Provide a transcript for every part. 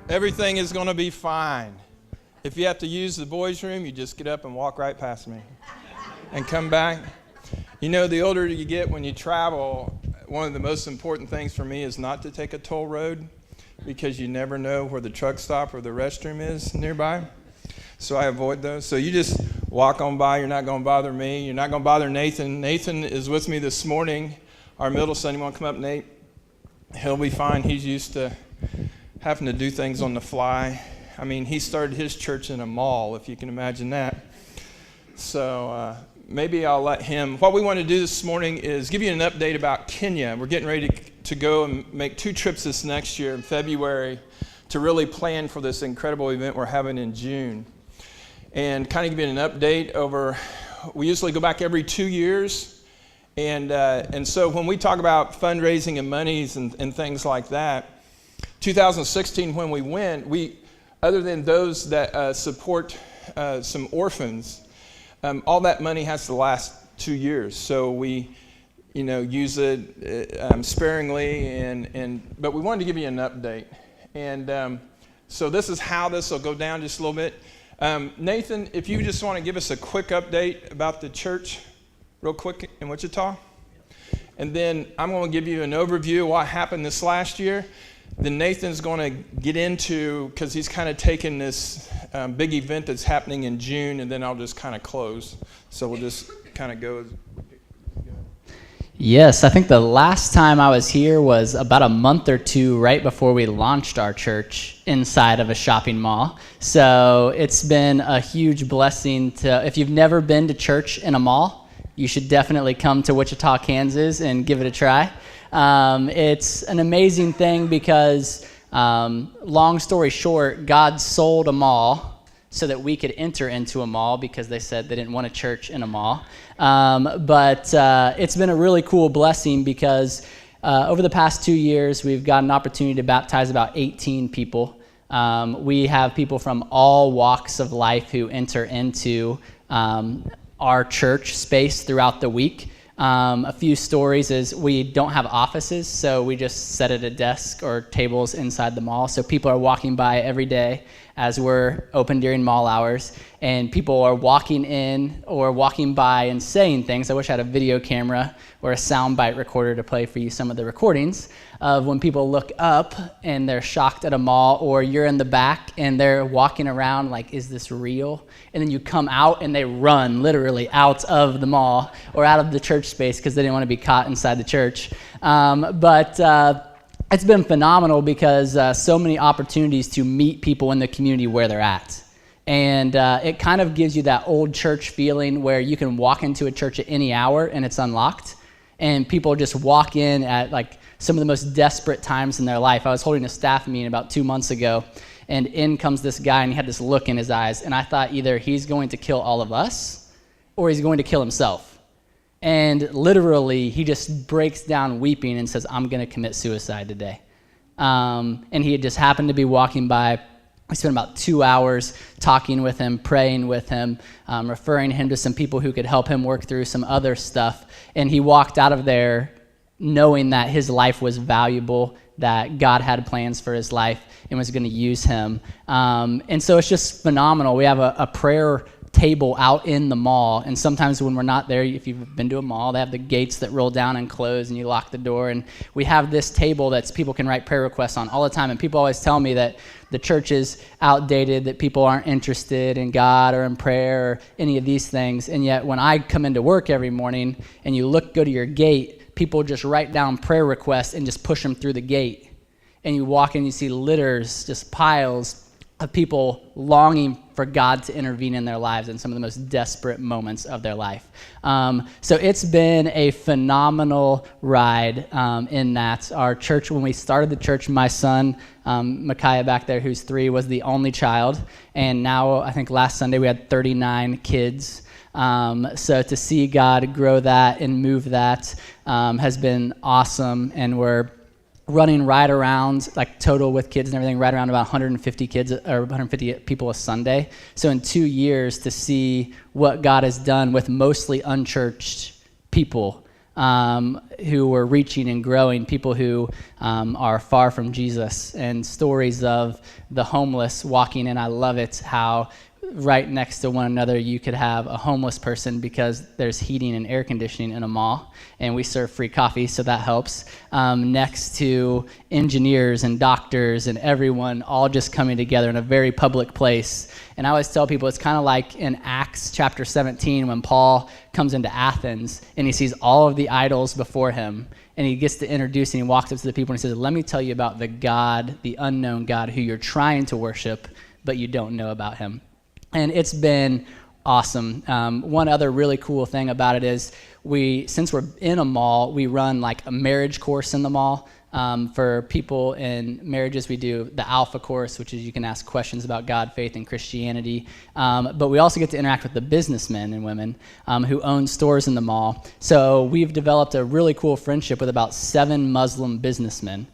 Everything is going to be fine. If you have to use the boys' room, you just get up and walk right past me and come back. You know, the older you get when you travel, one of the most important things for me is not to take a toll road because you never know where the truck stop or the restroom is nearby. So I avoid those. So you just walk on by. You're not going to bother me. You're not going to bother Nathan. Nathan is with me this morning. Our middle son, you want to come up, Nate? He'll be fine. He's used to having to do things on the fly. I mean, he started his church in a mall, if you can imagine that. So maybe I'll let him. What we want to do this morning is give you an update about Kenya. We're getting ready to go and make 2 trips this next year in February to really plan for this incredible event we're having in June. And kind of give you an update over, we usually go back every 2 years. And so when we talk about fundraising and monies and things like that, 2016 when we went, other than those that support some orphans, all that money has to last 2 years. So we, use it sparingly, but we wanted to give you an update. And so this is how this will go down just a little bit. Nathan, if you just want to give us a quick update about the church real quick in Wichita. And then I'm going to give you an overview of what happened this last year. Then Nathan's going to get into, because he's kind of taken this big event that's happening in June, and then I'll just kind of close. So we'll just kind of go. Yes, I think the last time I was here was about a month or 2 right before we launched our church inside of a shopping mall. So it's been a huge blessing if you've never been to church in a mall, you should definitely come to Wichita, Kansas and give it a try. It's an amazing thing because, long story short, God sold a mall so that we could enter into a mall because they said they didn't want a church in a mall. But it's been a really cool blessing because over the past 2 years, we've got an opportunity to baptize about 18 people. We have people from all walks of life who enter into our church space throughout the week. A few stories is we don't have offices, so we just sit at a desk or tables inside the mall. So people are walking by every day as we're open during mall hours, and people are walking in or walking by and saying things. I wish I had a video camera or a soundbite recorder to play for you some of the recordings of when people look up and they're shocked at a mall, or you're in the back and they're walking around like, is this real? And then you come out and they run literally out of the mall or out of the church space because they didn't want to be caught inside the church. It's been phenomenal because so many opportunities to meet people in the community where they're at. And it kind of gives you that old church feeling where you can walk into a church at any hour and it's unlocked. And people just walk in at like some of the most desperate times in their life. I was holding a staff meeting about 2 months ago, and in comes this guy, and he had this look in his eyes. And I thought either he's going to kill all of us or he's going to kill himself. And literally, he just breaks down weeping and says, I'm going to commit suicide today. And he had just happened to be walking by. I spent about 2 hours talking with him, praying with him, referring him to some people who could help him work through some other stuff. And he walked out of there knowing that his life was valuable, that God had plans for his life and was going to use him. And so it's just phenomenal. We have a prayer table out in the mall, and sometimes when we're not there, if you've been to a mall, they have the gates that roll down and close and you lock the door, and we have this table that people can write prayer requests on all the time. And people always tell me that the church is outdated, that people aren't interested in God or in prayer or any of these things. And yet when I come into work every morning and you go to your gate, people just write down prayer requests and just push them through the gate. And you walk in, you see litters, just piles of people longing for God to intervene in their lives in some of the most desperate moments of their life. So it's been a phenomenal ride in that. Our church, when we started the church, my son, Micaiah back there, who's 3, was the only child. And now, I think last Sunday, we had 39 kids. So to see God grow that and move that has been awesome. And we're running right around, like total with kids and everything, right around about 150 kids or 150 people a Sunday. So in 2 years, to see what God has done with mostly unchurched people who were reaching and growing, people who are far from Jesus, and stories of the homeless walking in. I love it how right next to one another you could have a homeless person because there's heating and air conditioning in a mall, and we serve free coffee, so that helps. Next to engineers and doctors and everyone all just coming together in a very public place. And I always tell people it's kind of like in Acts chapter 17 when Paul comes into Athens and he sees all of the idols before him, and he gets to introduce and he walks up to the people and he says, let me tell you about the God, the unknown God who you're trying to worship, but you don't know about him. And it's been awesome. One other really cool thing about it is since we're in a mall, we run like a marriage course in the mall. For people in marriages, we do the Alpha course, which is you can ask questions about God, faith, and Christianity. But we also get to interact with the businessmen and women who own stores in the mall. So we've developed a really cool friendship with about 7 Muslim businessmen.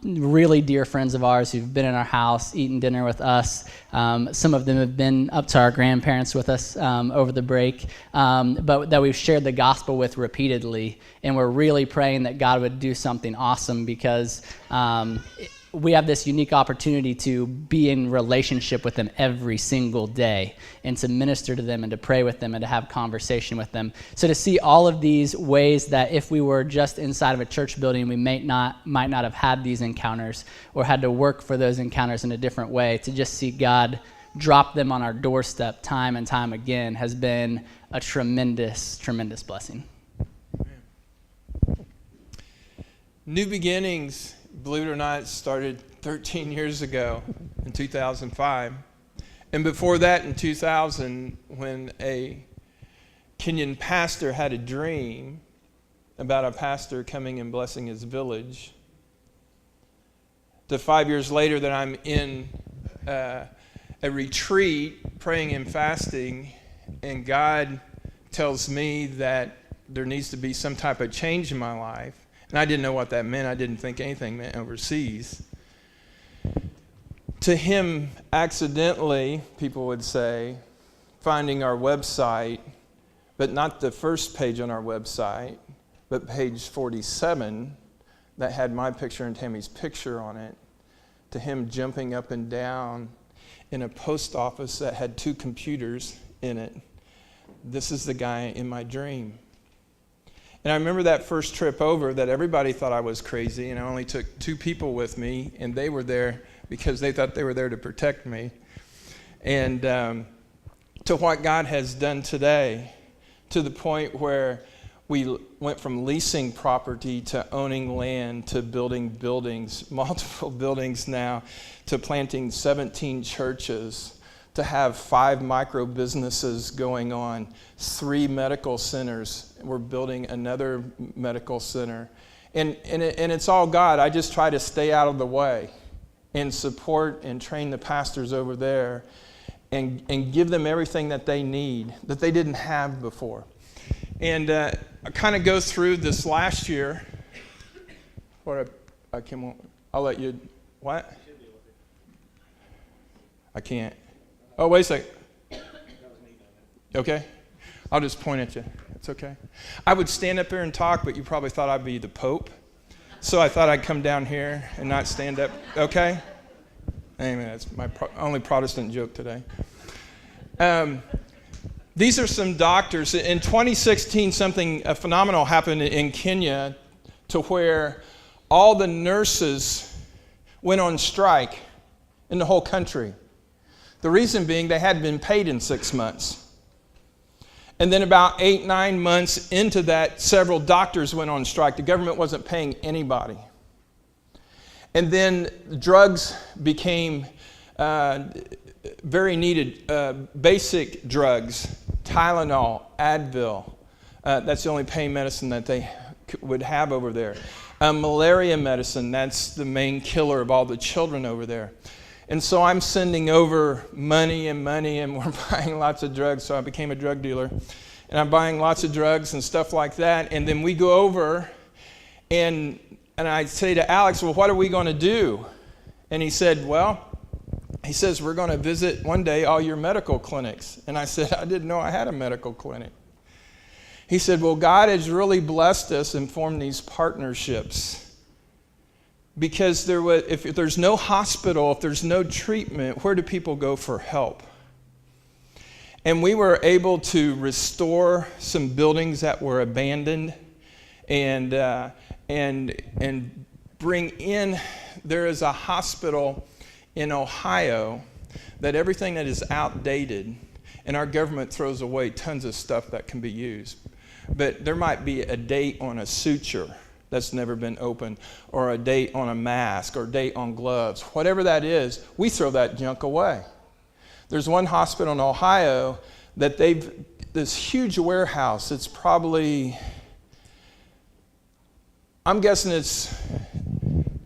Really dear friends of ours who've been in our house, eaten dinner with us. Some of them have been up to our grandparents with us over the break, but that we've shared the gospel with repeatedly. And we're really praying that God would do something awesome because we have this unique opportunity to be in relationship with them every single day and to minister to them and to pray with them and to have conversation with them. So to see all of these ways that if we were just inside of a church building, we might not have had these encounters or had to work for those encounters in a different way, to just see God drop them on our doorstep time and time again has been a tremendous, tremendous blessing. New Beginnings, believe it or not, started 13 years ago in 2005. And before that, in 2000, when a Kenyan pastor had a dream about a pastor coming and blessing his village, to 5 years later that I'm in a retreat, praying and fasting, and God tells me that there needs to be some type of change in my life. And I didn't know what that meant. I didn't think anything meant overseas. To him, accidentally, people would say, finding our website, but not the first page on our website, but page 47 that had my picture and Tammy's picture on it, to him jumping up and down in a post office that had 2 computers in it. This is the guy in my dream. And I remember that first trip over that everybody thought I was crazy, and I only took 2 people with me, and they were there because they thought they were there to protect me. And to what God has done today, to the point where we went from leasing property to owning land to building buildings, multiple buildings now, to planting 17 churches, to have 5 micro businesses going on, 3 medical centers. We're building another medical center. And it's all God. I just try to stay out of the way and support and train the pastors over there and give them everything that they need, that they didn't have before. And I kind of go through this last year. I'll let you, what? I can't. Oh, wait a second. Okay. I'll just point at you. It's okay. I would stand up here and talk, but you probably thought I'd be the Pope. So I thought I'd come down here and not stand up. Okay? Amen. That's my only Protestant joke today. These are some doctors. In 2016, something phenomenal happened in Kenya to where all the nurses went on strike in the whole country. The reason being they hadn't been paid in 6 months. And then about 8-9 months into that, several doctors went on strike. The government wasn't paying anybody. And then drugs became very needed. Basic drugs, Tylenol, Advil. That's the only pain medicine that they would have over there. Malaria medicine, that's the main killer of all the children over there. And so I'm sending over money, and we're buying lots of drugs. So I became a drug dealer. And I'm buying lots of drugs and stuff like that. And then we go over, and I say to Alex, well, what are we going to do? And he said, we're going to visit one day all your medical clinics. And I said, I didn't know I had a medical clinic. He said, well, God has really blessed us and formed these partnerships. Because if there's no hospital, if there's no treatment, where do people go for help? And we were able to restore some buildings that were abandoned and bring in, there is a hospital in Ohio that everything that is outdated, and our government throws away tons of stuff that can be used. But there might be a date on a suture that's never been opened, or a date on a mask, or a date on gloves. Whatever that is, we throw that junk away. There's one hospital in Ohio that this huge warehouse, it's probably, I'm guessing it's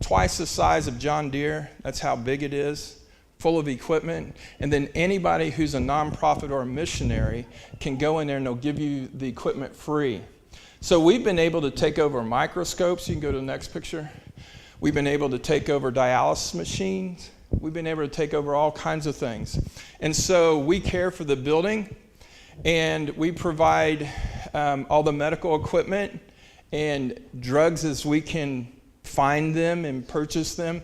twice the size of John Deere. That's how big it is, full of equipment. And then anybody who's a nonprofit or a missionary can go in there and they'll give you the equipment free. So we've been able to take over microscopes. You can go to the next picture. We've been able to take over dialysis machines. We've been able to take over all kinds of things. And so we care for the building, and we provide all the medical equipment and drugs as we can find them and purchase them.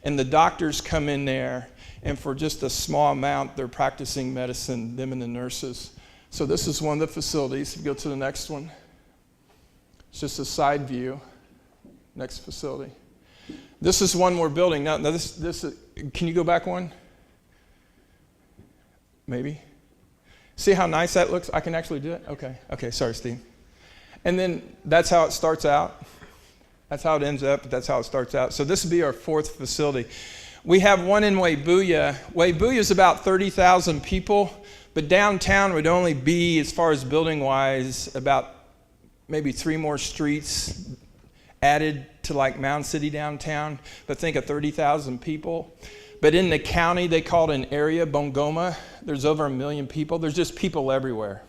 And the doctors come in there, and for just a small amount, they're practicing medicine, them and the nurses. So this is one of the facilities. If you go to the next one. It's just a side view. Next facility. This is one we're building. Now this can you go back one? Maybe. See how nice that looks? I can actually do it? Okay, sorry, Steve. And then that's how it starts out. That's how it ends up, but that's how it starts out. So this would be our fourth facility. We have one in Webuya. Webuya is about 30,000 people, but downtown would only be, as far as building-wise, about maybe 3 more streets added to like Mound City downtown, but think of 30,000 people. But in the county, they call it an area, Bungoma. There's over 1 million people. There's just people everywhere.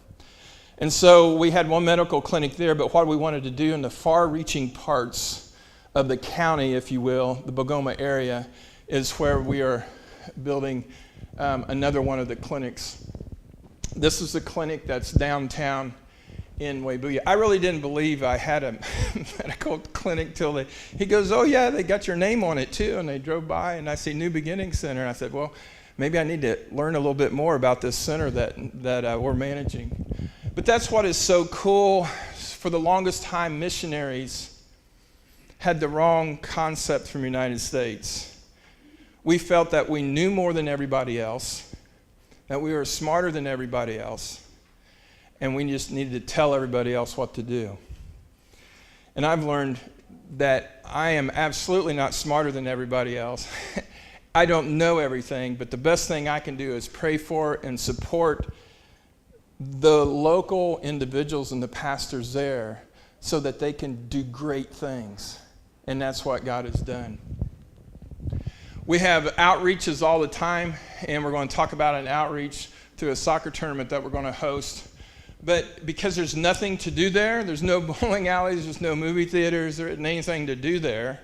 And so we had one medical clinic there, but what we wanted to do in the far-reaching parts of the county, if you will, the Bungoma area, is where we are building another one of the clinics. This is the clinic that's downtown in Webuya. I really didn't believe I had a medical clinic till he goes, oh yeah, they got your name on it too. And they drove by and I see New Beginning Center. And I said, well, maybe I need to learn a little bit more about this center that we're managing. But that's what is so cool. For the longest time, missionaries had the wrong concept from the United States. We felt that we knew more than everybody else, that we were smarter than everybody else, and we just needed to tell everybody else what to do. And I've learned that I am absolutely not smarter than everybody else. I don't know everything, but the best thing I can do is pray for and support the local individuals and the pastors there so that they can do great things. And that's what God has done. We have outreaches all the time, and we're going to talk about an outreach through a soccer tournament that we're going to host. But because there's nothing to do there, there's no bowling alleys, there's no movie theaters, there isn't anything to do there.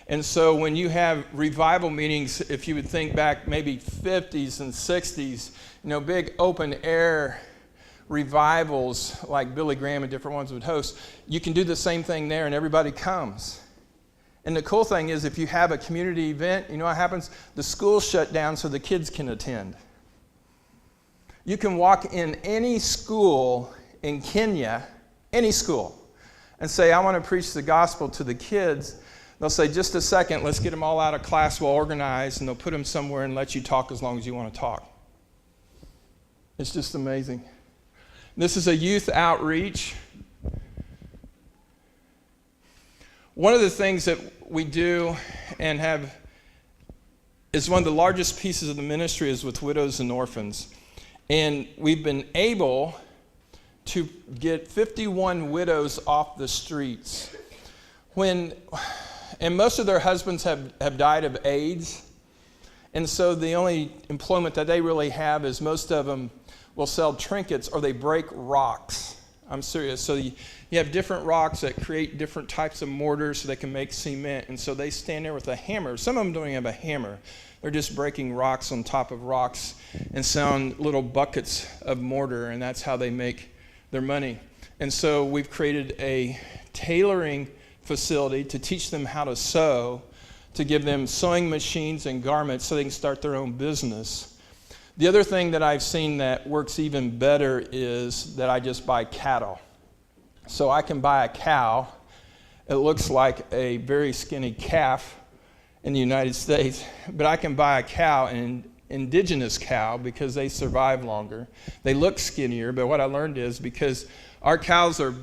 And so when you have revival meetings, if you would think back maybe 50s and 60s, big open air revivals like Billy Graham and different ones would host, you can do the same thing there and everybody comes. And the cool thing is if you have a community event, you know what happens? The school's shut down so the kids can attend. You can walk in any school in Kenya, any school, and say, I want to preach the gospel to the kids. They'll say, just a second, let's get them all out of class, well organized, and they'll put them somewhere and let you talk as long as you want to talk. It's just amazing. This is a youth outreach. One of the things that we do and have is one of the largest pieces of the ministry is with widows and orphans. And we've been able to get 51 widows off the streets. And most of their husbands have died of AIDS. And so the only employment that they really have is most of them will sell trinkets or they break rocks. I'm serious. So you have different rocks that create different types of mortar so they can make cement. And so they stand there with a hammer. Some of them don't even have a hammer. They're just breaking rocks on top of rocks and selling little buckets of mortar, and that's how they make their money. And so we've created a tailoring facility to teach them how to sew, to give them sewing machines and garments so they can start their own business. The other thing that I've seen that works even better is that I just buy cattle. So I can buy a cow. It looks like a very skinny calf in the United States, but I can buy a cow, an indigenous cow, because they survive longer. They look skinnier, but what I learned is because our cows are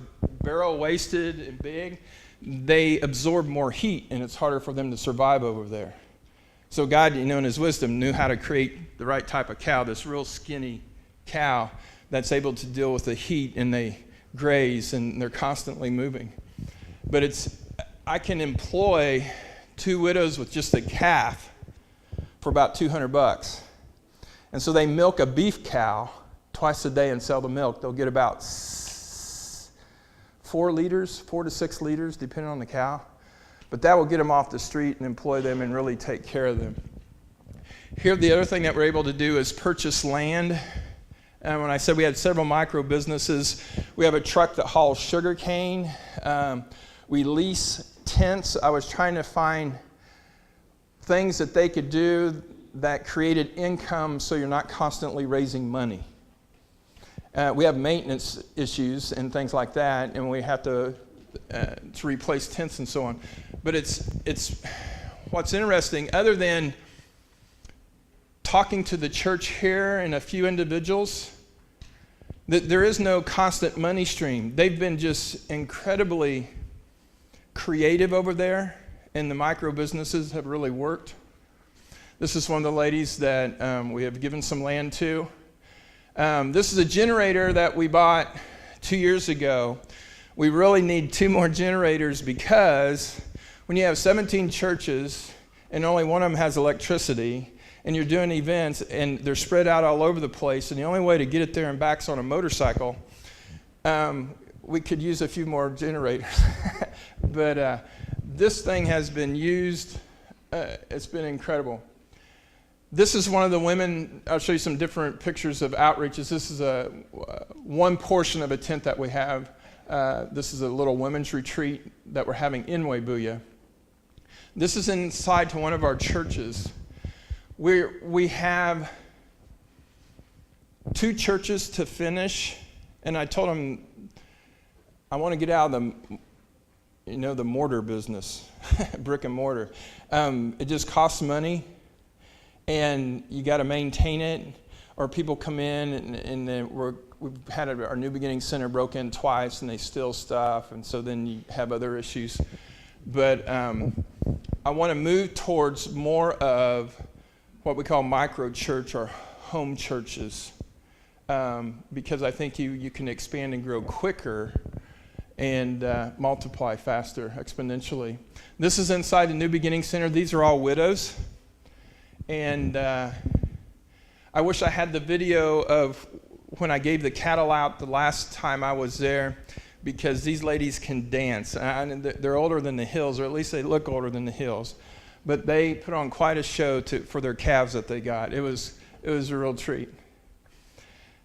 barrel-waisted and big, they absorb more heat, and it's harder for them to survive over there. So God, in His wisdom, knew how to create the right type of cow, this real skinny cow that's able to deal with the heat, and they graze, and they're constantly moving. But I can employ 2 widows with just a calf for about $200. And so they milk a beef cow twice a day and sell the milk. They'll get about 4 to 6 liters, depending on the cow. But that will get them off the street and employ them and really take care of them. Here, the other thing that we're able to do is purchase land. And when I said we had several micro businesses, we have a truck that hauls sugar cane. We lease tents. I was trying to find things that they could do that created income so you're not constantly raising money. We have maintenance issues and things like that, and we have to replace tents and so on. But it's what's interesting, other than talking to the church here and a few individuals, that there is no constant money stream. They've been just incredibly creative over there, and the micro businesses have really worked. This is one of the ladies that we have given some land to. This is a generator that we bought 2 years ago. We really need 2 more generators because when you have 17 churches and only one of them has electricity, and you're doing events and they're spread out all over the place, and the only way to get it there and back's on a motorcycle, we could use a few more generators. But this thing has been used. It's been incredible. This is one of the women. I'll show you some different pictures of outreaches. This is one portion of a tent that we have. This is a little women's retreat that we're having in Webuye. This is inside to one of our churches. We have 2 churches to finish, and I told them I want to get out of the mortar business, brick and mortar. It just costs money, and you got to maintain it, or people come in and we've had our New Beginning Center broke in twice, and they steal stuff, and so then you have other issues. But I want to move towards more of what we call micro church or home churches, because I think you can expand and grow quicker and multiply faster exponentially. This is inside the New Beginning Center. These are all widows. And I wish I had the video of when I gave the cattle out the last time I was there, because these ladies can dance. And they're older than the hills, or at least they look older than the hills. But they put on quite a show for their calves that they got. It was a real treat.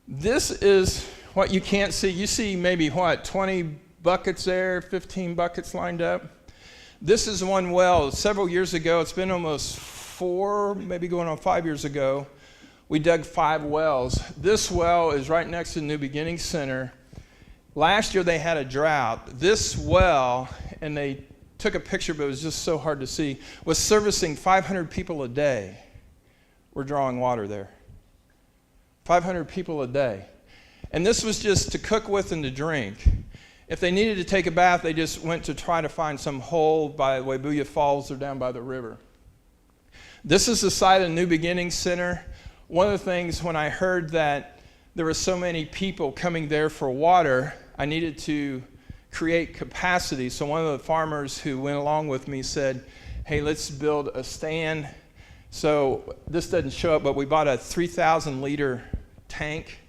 This is what you can't see. You see maybe 20 buckets there, 15 buckets lined up. This is one well. Several years ago, it's been almost 4, maybe going on 5 years ago, we dug 5 wells. This well is right next to the New Beginning Center. Last year they had a drought. This well, and they took a picture, but it was just so hard to see, was servicing 500 people a day. We're drawing water there. 500 people a day. And this was just to cook with and to drink. If they needed to take a bath, they just went to try to find some hole by Webuye Falls or down by the river. This is the site of the New Beginning Center. One of the things, when I heard that there were so many people coming there for water, I needed to create capacity. So one of the farmers who went along with me said, hey, let's build a stand. So this doesn't show up, but we bought a 3,000 liter tank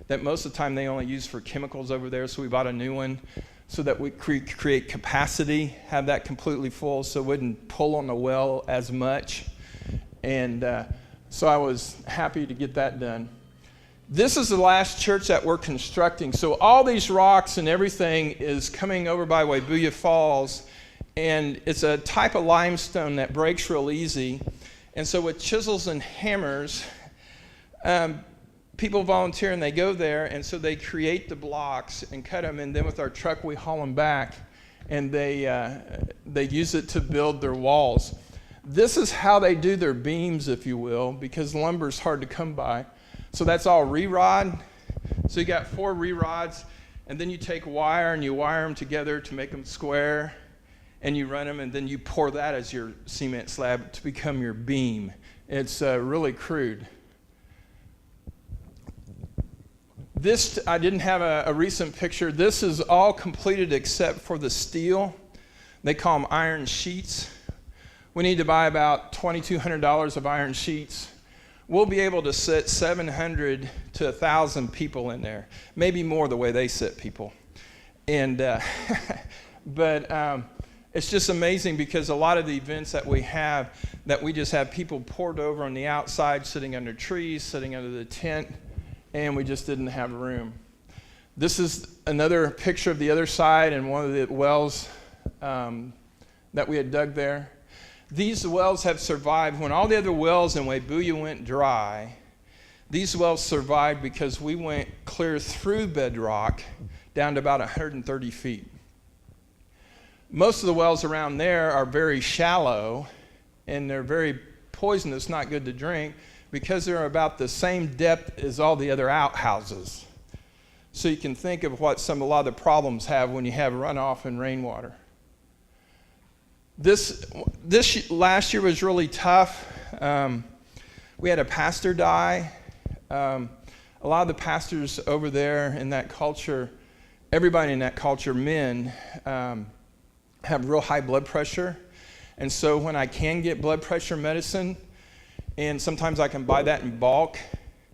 that most of the time they only use for chemicals over there. So we bought a new one so that we create capacity, have that completely full so it wouldn't pull on the well as much. And so I was happy to get that done. This is the last church that we're constructing. So all these rocks and everything is coming over by Webuya Falls, and it's a type of limestone that breaks real easy. And so with chisels and hammers, people volunteer and they go there, and so they create the blocks and cut them, and then with our truck we haul them back, and they use it to build their walls. This is how they do their beams, if you will, because lumber's hard to come by. So that's all re-rod. So you got 4 re-rods, and then you take wire and you wire them together to make them square, and you run them, and then you pour that as your cement slab to become your beam. It's really crude. This, I didn't have a recent picture. This is all completed except for the steel. They call them iron sheets. We need to buy about $2,200 of iron sheets. We'll be able to sit 700 to 1,000 people in there, maybe more the way they sit people. And but it's just amazing because a lot of the events that we have, that we just have people poured over on the outside, sitting under trees, sitting under the tent, and we just didn't have room. This is another picture of the other side and one of the wells that we had dug there. These wells have survived. When all the other wells in Webuya went dry, these wells survived because we went clear through bedrock down to about 130 feet. Most of the wells around there are very shallow, and they're very poisonous, not good to drink, because they're about the same depth as all the other outhouses. So you can think of what a lot of the problems have when you have runoff and rainwater. This last year was really tough. We had a pastor die. A lot of the pastors over there in that culture, everybody in that culture, men, have real high blood pressure. And so when I can get blood pressure medicine, and sometimes I can buy that in bulk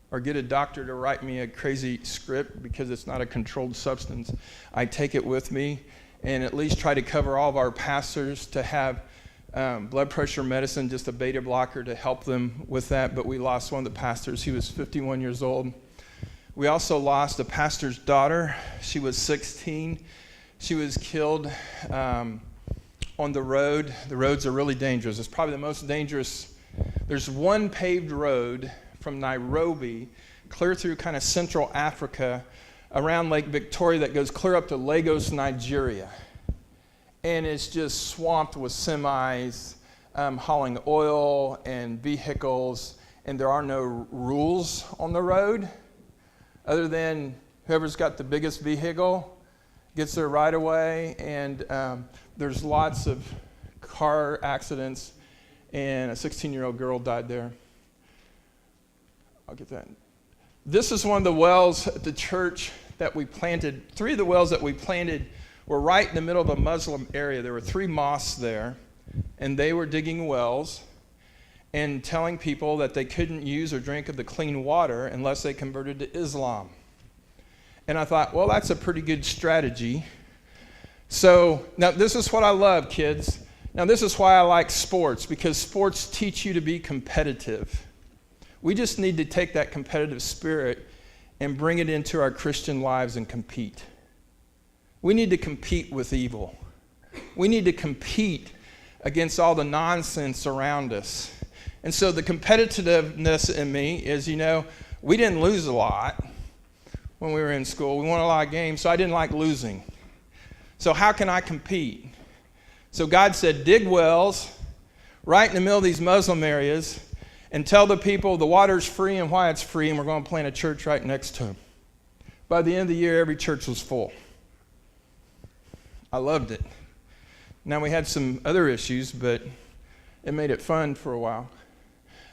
or get a doctor to write me a crazy script because it's not a controlled substance, I take it with me and at least try to cover all of our pastors to have blood pressure medicine, just a beta blocker to help them with that. But we lost one of the pastors. He was 51 years old. We also lost a pastor's daughter. She was 16. She was killed on the road. The roads are really dangerous. It's probably the most dangerous. There's one paved road from Nairobi clear through kind of Central Africa around Lake Victoria that goes clear up to Lagos, Nigeria. And it's just swamped with semis hauling oil and vehicles, and there are no rules on the road other than whoever's got the biggest vehicle gets there right away, and there's lots of car accidents, and a 16-year-old girl died there. I'll get that. This is one of the wells at the church that we planted. 3 of the wells that we planted were right in the middle of a Muslim area. There were 3 mosques there, and they were digging wells and telling people that they couldn't use or drink of the clean water unless they converted to Islam. And I thought, well, that's a pretty good strategy. So now this is what I love, kids. Now this is why I like sports, because sports teach you to be competitive. We just need to take that competitive spirit and bring it into our Christian lives and compete. We need to compete with evil. We need to compete against all the nonsense around us. And so the competitiveness in me is, we didn't lose a lot when we were in school. We won a lot of games, so I didn't like losing. So how can I compete? So God said, dig wells right in the middle of these Muslim areas and tell the people the water's free and why it's free, and we're going to plant a church right next to them. By the end of the year, every church was full. I loved it. Now, we had some other issues, but it made it fun for a while.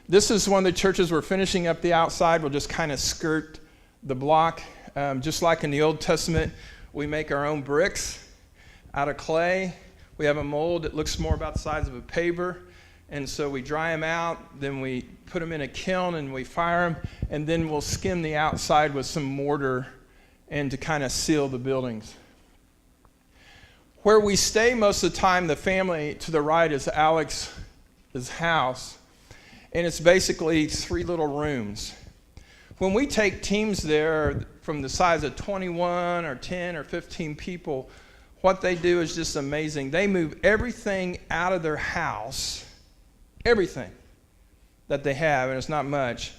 This is one of the churches we're finishing up the outside. We'll just kind of skirt the block. Just like in the Old Testament, we make our own bricks out of clay. We have a mold that looks more about the size of a paver. And so we dry them out, then we put them in a kiln and we fire them, and then we'll skim the outside with some mortar and to kind of seal the buildings. Where we stay most of the time, the family to the right is Alex's house, and it's basically 3 little rooms. When we take teams there from the size of 21 or 10 or 15 people, what they do is just amazing. They move everything out of their house, everything that they have, and it's not much,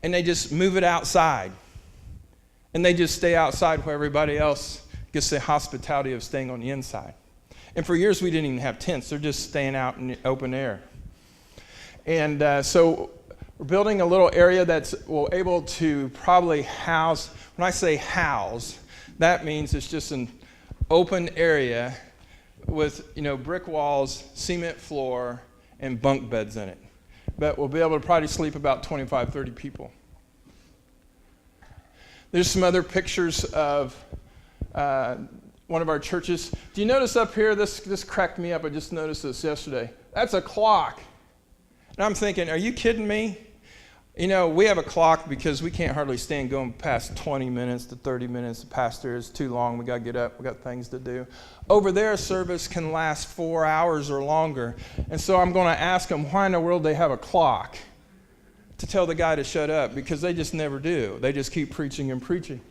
and they just move it outside. And they just stay outside where everybody else gets the hospitality of staying on the inside. And for years, we didn't even have tents. They're just staying out in the open air. And so we're building a little area that's able to probably house. When I say house, that means it's just an open area with, brick walls, cement floor, and bunk beds in it. But we'll be able to probably sleep about 25, 30 people. There's some other pictures of one of our churches. Do you notice up here, this cracked me up. I just noticed this yesterday. That's a clock. And I'm thinking, are you kidding me? We have a clock because we can't hardly stand going past 20 minutes to 30 minutes. The pastor is too long. We got to get up. We got things to do. Over there, a service can last 4 hours or longer. And so I'm going to ask them, why in the world they have a clock to tell the guy to shut up? Because they just never do. They just keep preaching and preaching.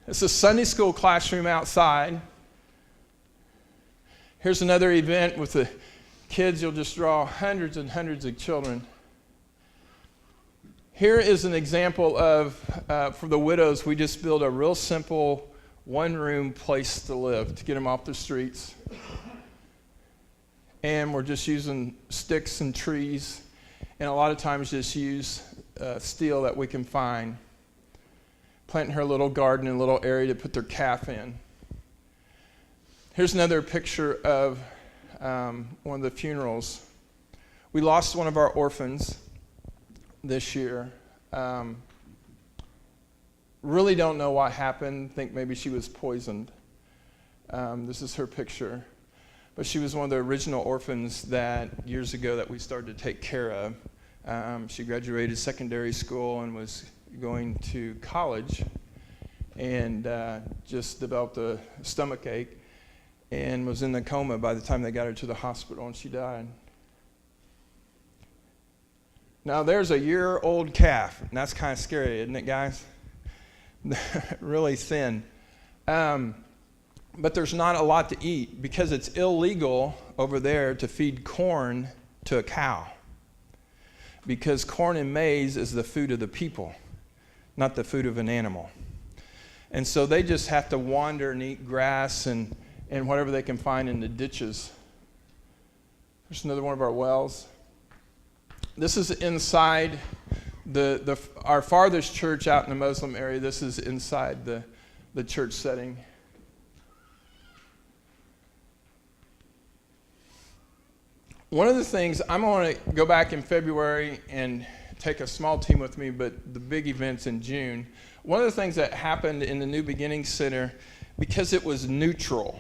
It's a Sunday school classroom outside. Here's another event with the kids. You'll just draw hundreds and hundreds of children. Here is an example of, for the widows, we just built a real simple one-room place to live, to get them off the streets. And we're just using sticks and trees, and a lot of times just use steel that we can find. Planting her little garden and a little area to put their calf in. Here's another picture of one of the funerals. We lost one of our orphans this year. Really don't know what happened. Think maybe she was poisoned. This is her picture. But she was one of the original orphans that years ago that we started to take care of. She graduated secondary school and was going to college and just developed a stomach ache and was in the coma by the time they got her to the hospital, and she died. Now, there's a year-old calf, and that's kind of scary, isn't it, guys? Really thin. But there's not a lot to eat because it's illegal over there to feed corn to a cow, because corn and maize is the food of the people, not the food of an animal. And so they just have to wander and eat grass and whatever they can find in the ditches. There's another one of our wells. This is inside our farthest church out in the Muslim area. This is inside the church setting. One of the things, I'm going to go back in February and take a small team with me, but the big event's in June. One of the things that happened in the New Beginning Center, because it was neutral,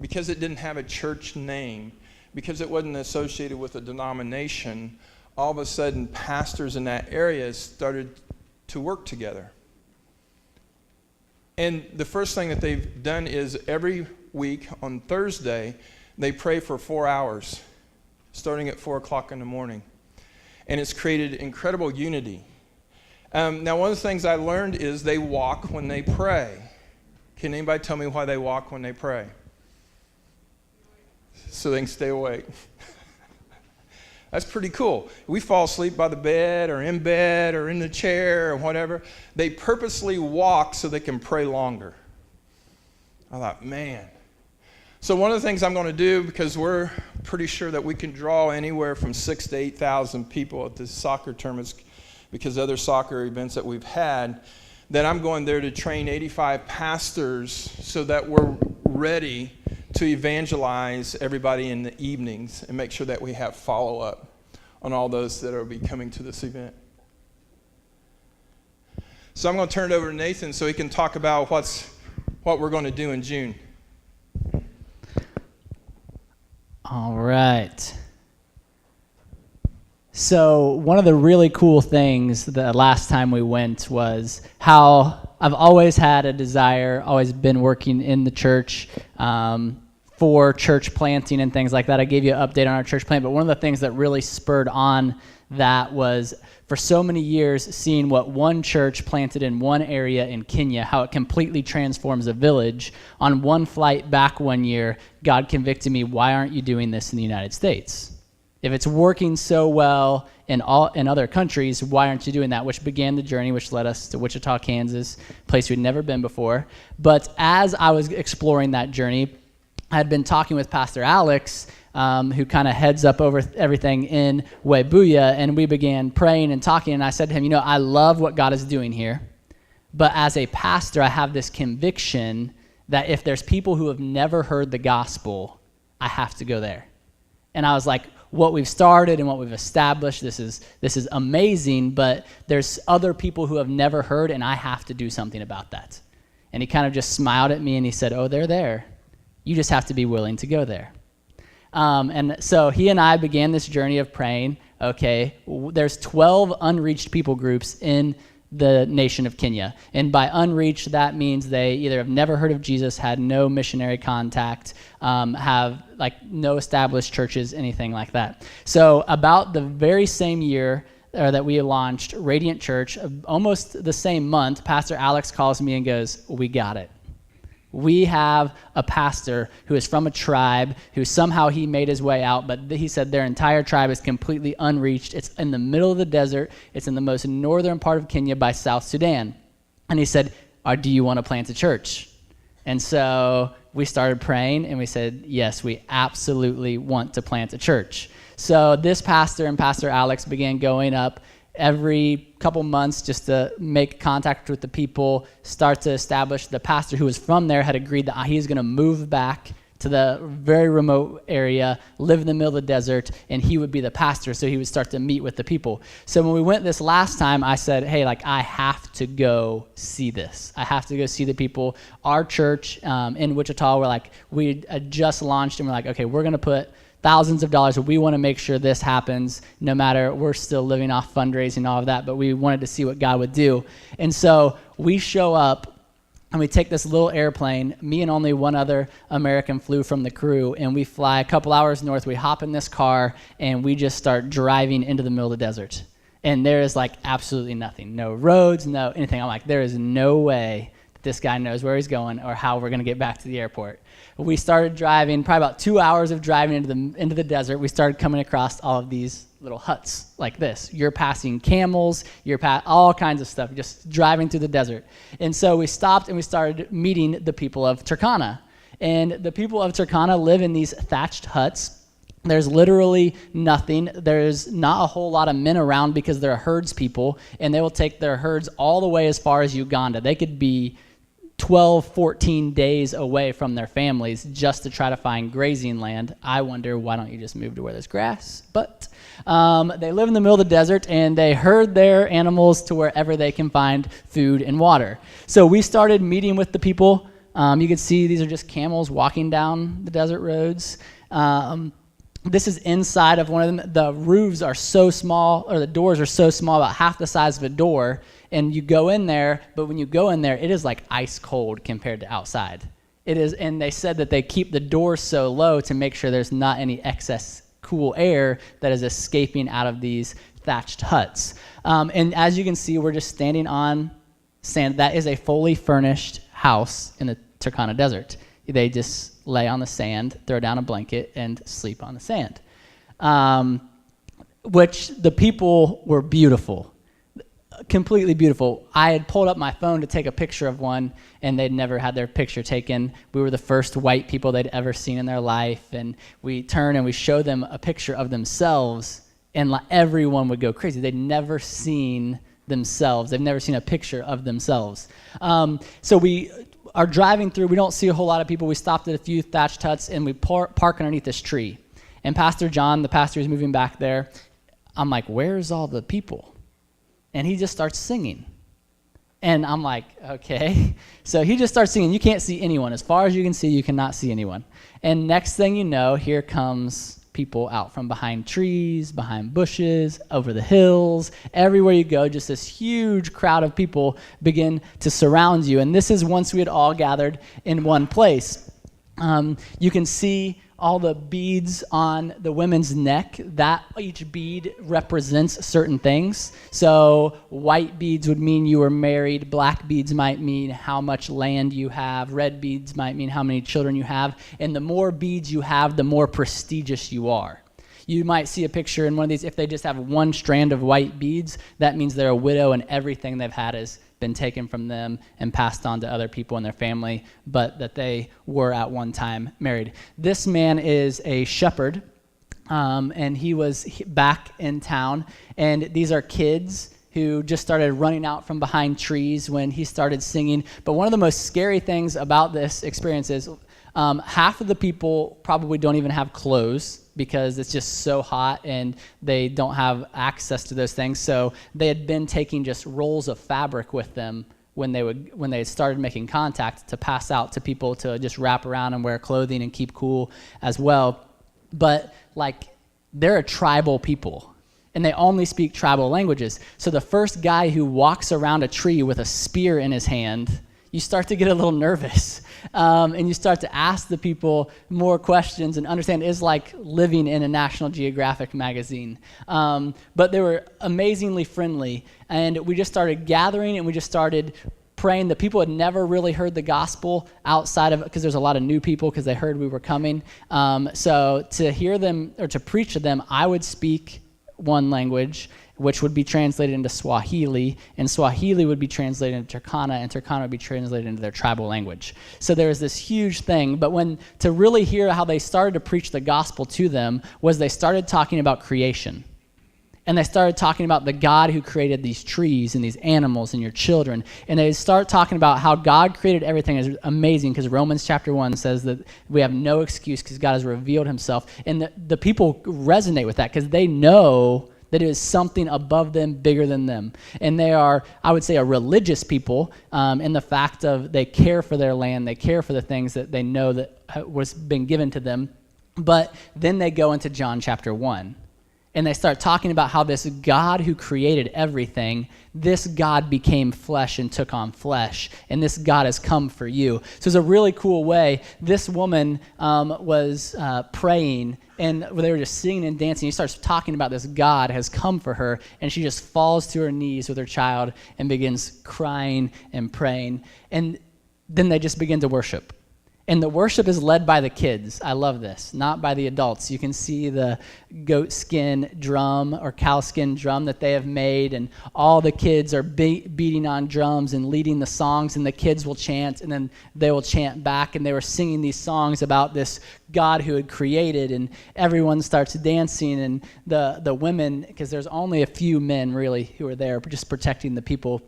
because it didn't have a church name, because it wasn't associated with a denomination, all of a sudden pastors in that area started to work together. And the first thing that they've done is every week on Thursday, they pray for 4 hours, starting at 4 o'clock in the morning. And it's created incredible unity. Now, one of the things I learned is they walk when they pray. Can anybody tell me why they walk when they pray? So they can stay awake. That's pretty cool. We fall asleep by the bed or in the chair or whatever. They purposely walk so they can pray longer. I thought, man. So one of the things I'm going to do, because we're pretty sure that we can draw anywhere from 6,000 to 8,000 people at the soccer tournaments, because other soccer events that we've had, that I'm going there to train 85 pastors so that we're ready to evangelize everybody in the evenings and make sure that we have follow-up on all those that will be coming to this event. So I'm going to turn it over to Nathan so he can talk about what we're going to do in June. All right. So one of the really cool things the last time we went was how I've always had a desire, always been working in the church for church planting and things like that. I gave you an update on our church plant, but one of the things that really spurred on that was for so many years seeing what one church planted in one area in Kenya, how it completely transforms a village. On one flight back one year, God convicted me, why aren't you doing this in the United States? If it's working so well in other countries, why aren't you doing that? Which began the journey, which led us to Wichita, Kansas, a place we'd never been before. But as I was exploring that journey, I had been talking with Pastor Alex, who kind of heads up over everything in Webuya, and we began praying and talking, and I said to him, I love what God is doing here, but as a pastor, I have this conviction that if there's people who have never heard the gospel, I have to go there. And I was like, what we've started and what we've established, this is amazing, but there's other people who have never heard, and I have to do something about that. And he kind of just smiled at me, and he said, they're there. You just have to be willing to go there. And so he and I began this journey of praying, okay, there's 12 unreached people groups in the nation of Kenya. And by unreached, that means they either have never heard of Jesus, had no missionary contact, have no established churches, anything like that. So about the very same year that we launched Radiant Church, almost the same month, Pastor Alex calls me and goes, we got it. We have a pastor who is from a tribe who somehow he made his way out, but he said their entire tribe is completely unreached. It's in the middle of the desert. It's in the most northern part of Kenya by South Sudan. And he said, do you want to plant a church? And so we started praying, and we said, yes, we absolutely want to plant a church. So this pastor and Pastor Alex began going up every couple months just to make contact with the people, start to establish. The pastor who was from there had agreed that he was going to move back to the very remote area, live in the middle of the desert, and he would be the pastor, so he would start to meet with the people. So when we went this last time, I said, hey, I have to go see this. I have to go see the people. Our church in Wichita, we had just launched, and we're like, okay, we're going to put thousands of dollars, but we want to make sure this happens no matter, we're still living off fundraising and all of that, but we wanted to see what God would do. And so we show up and we take this little airplane. Me and only one other American flew from the crew, and we fly a couple hours north. We hop in this car and we just start driving into the middle of the desert. And there is absolutely nothing, no roads, no anything. I'm like, there is no way that this guy knows where he's going or how we're going to get back to the airport. We started driving, probably about 2 hours of driving into the desert. We started coming across all of these little huts like this. You're passing camels, all kinds of stuff, just driving through the desert. And so we stopped and we started meeting the people of Turkana. And the people of Turkana live in these thatched huts. There's literally nothing. There's not a whole lot of men around because they're herds people, and they will take their herds all the way as far as Uganda. They could be 12, 14 days away from their families just to try to find grazing land. I wonder, why don't you just move to where there's grass? But they live in the middle of the desert, and they herd their animals to wherever they can find food and water. So we started meeting with the people. You can see these are just camels walking down the desert roads. This is inside of one of them. The roofs are so small, or the doors are so small, about half the size of a door, and you go in there, but when you go in there, it is ice cold compared to outside. It is, and they said that they keep the doors so low to make sure there's not any excess cool air that is escaping out of these thatched huts. And as you can see, we're just standing on sand. That is a fully furnished house in the Turkana Desert. They just lay on the sand, throw down a blanket, and sleep on the sand. Which the people were beautiful, completely beautiful. I had pulled up my phone to take a picture of one, and they'd never had their picture taken. We were the first white people they'd ever seen in their life, and we turn and we show them a picture of themselves, and everyone would go crazy. They'd never seen themselves. They've never seen a picture of themselves. So we are driving through. We don't see a whole lot of people. We stopped at a few thatched huts, and we park underneath this tree. And Pastor John, the pastor who's moving back there, I'm like, where's all the people? And he just starts singing. And I'm like, okay. So he just starts singing. You can't see anyone. As far as you can see, you cannot see anyone. And next thing you know, here comes people out from behind trees, behind bushes, over the hills. Everywhere you go, just this huge crowd of people begin to surround you. And this is once we had all gathered in one place. You can see all the beads on the women's neck, that each bead represents certain things. So white beads would mean you were married, black beads might mean how much land you have, red beads might mean how many children you have, and the more beads you have, the more prestigious you are. You might see a picture in one of these, if they just have one strand of white beads, that means they're a widow and everything they've had has been taken from them and passed on to other people in their family, but that they were at one time married. This man is a shepherd, and he was back in town, and these are kids who just started running out from behind trees when he started singing. But one of the most scary things about this experience is half of the people probably don't even have clothes because it's just so hot and they don't have access to those things. So they had been taking just rolls of fabric with them when they started making contact to pass out to people to just wrap around and wear clothing and keep cool as well. But they're a tribal people and they only speak tribal languages. So the first guy who walks around a tree with a spear in his hand, you start to get a little nervous. And you start to ask the people more questions and understand it's like living in a National Geographic magazine. But they were amazingly friendly. And we just started gathering and we just started praying. The people had never really heard the gospel outside of it because there's a lot of new people because they heard we were coming. So to hear them or to preach to them, I would speak one language, which would be translated into Swahili, and Swahili would be translated into Turkana, and Turkana would be translated into their tribal language. So there was this huge thing, but to really hear how they started to preach the gospel to them was they started talking about creation. And they started talking about the God who created these trees and these animals and your children. And they start talking about how God created everything is amazing because Romans chapter 1 says that we have no excuse because God has revealed himself. And the people resonate with that because they know that it is something above them, bigger than them. And they are, I would say, a religious people in the fact of they care for their land, they care for the things that they know that was been given to them. But then they go into John chapter 1. And they start talking about how this God who created everything, this God became flesh and took on flesh, and this God has come for you. So it's a really cool way. This woman was praying, and they were just singing and dancing. He starts talking about this God has come for her, and she just falls to her knees with her child and begins crying and praying. And then they just begin to worship. And the worship is led by the kids. I love this, not by the adults. You can see the goat skin drum or cow skin drum that they have made, and all the kids are beating on drums and leading the songs, and the kids will chant, and then they will chant back, and they were singing these songs about this God who had created, and everyone starts dancing, and the women, because there's only a few men really who are there just protecting the people,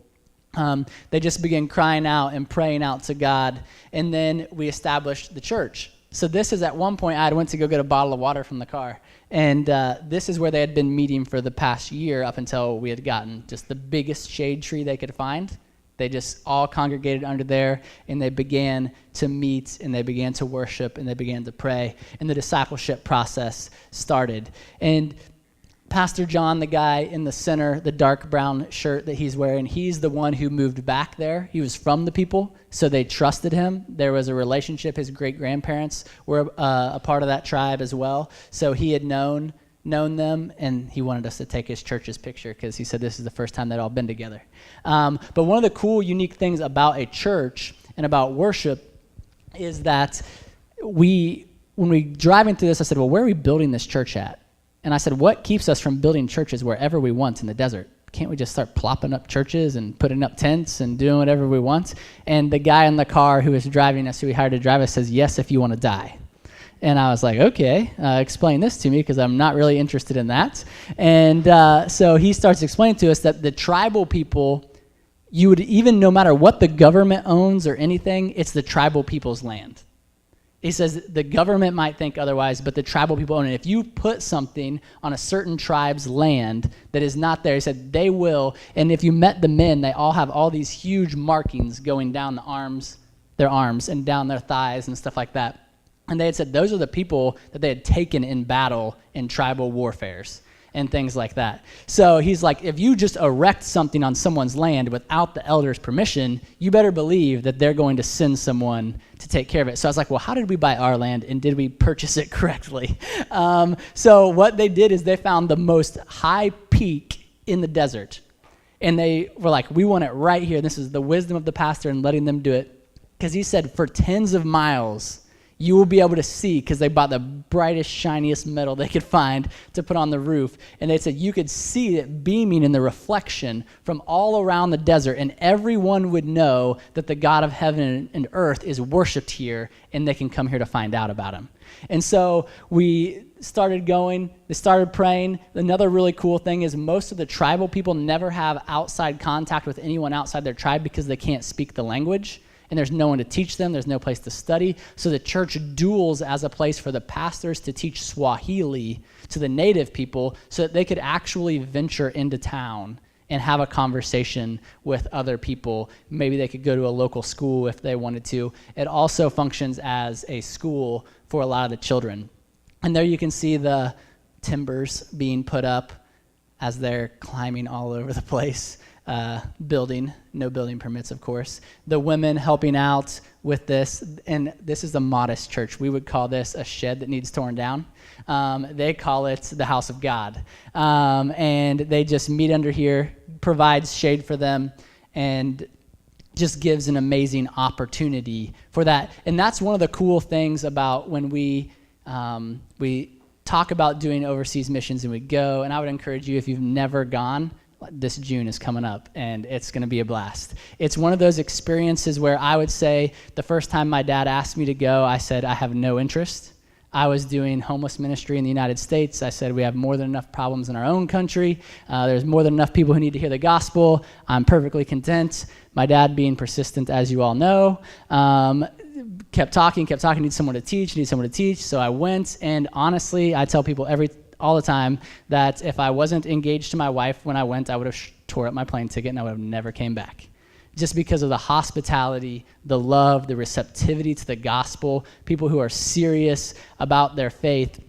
they just begin crying out and praying out to God, and then we established the church. So this is at one point I went to go get a bottle of water from the car, and this is where they had been meeting for the past year up until we had gotten just the biggest shade tree they could find. They just all congregated under there, and they began to meet, and they began to worship, and they began to pray, and the discipleship process started. And Pastor John, the guy in the center, the dark brown shirt that he's wearing, he's the one who moved back there. He was from the people, so they trusted him. There was a relationship. His great-grandparents were a part of that tribe as well. So he had known them, and he wanted us to take his church's picture because he said this is the first time they'd all been together. But one of the cool, unique things about a church and about worship is that when we driving through this, I said, well, where are we building this church at? And I said, what keeps us from building churches wherever we want in the desert? Can't we just start plopping up churches and putting up tents and doing whatever we want? And the guy in the car who was driving us, who we hired to drive us, says, yes, if you want to die. And I was like, okay, explain this to me because I'm not really interested in that. And so he starts explaining to us that the tribal people, you would even, no matter what the government owns or anything, it's the tribal people's land. He says the government might think otherwise, but the tribal people own it. If you put something on a certain tribe's land that is not there, he said they will. And if you met the men, they all have all these huge markings going down their arms and down their thighs and stuff like that. And they had said those are the people that they had taken in battle in tribal warfares. and things like that. So he's like, if you just erect something on someone's land without the elder's permission, you better believe that they're going to send someone to take care of it. So I was like, well, how did we buy our land, and did we purchase it correctly? So what they did is they found the most high peak in the desert, and they were like, we want it right here. This is the wisdom of the pastor and letting them do it, because he said for tens of miles, you will be able to see, because they bought the brightest, shiniest metal they could find to put on the roof. And they said you could see it beaming in the reflection from all around the desert, and everyone would know that the God of heaven and earth is worshiped here, and they can come here to find out about him. And so we started going, they started praying. Another really cool thing is most of the tribal people never have outside contact with anyone outside their tribe because they can't speak the language. And there's no one to teach them. There's no place to study. So the church duels as a place for the pastors to teach Swahili to the native people so that they could actually venture into town and have a conversation with other people. Maybe they could go to a local school if they wanted to. It also functions as a school for a lot of the children. And there you can see the timbers being put up as they're climbing all over the place. Building, no building permits, of course. The women helping out with this, and this is a modest church. We would call this a shed that needs torn down. They call it the house of God. And they just meet under here, provides shade for them, and just gives an amazing opportunity for that. And that's one of the cool things about when we talk about doing overseas missions and we go, and I would encourage you, if you've never gone, this June is coming up, and it's going to be a blast. It's one of those experiences where I would say the first time my dad asked me to go, I said, I have no interest. I was doing homeless ministry in the United States. I said, we have more than enough problems in our own country. There's more than enough people who need to hear the gospel. I'm perfectly content. My dad, being persistent, as you all know, kept talking, need someone to teach. So I went, and honestly, I tell people all the time that if I wasn't engaged to my wife when I went, I would have tore up my plane ticket and I would have never came back. Just because of the hospitality, the love, the receptivity to the gospel, people who are serious about their faith,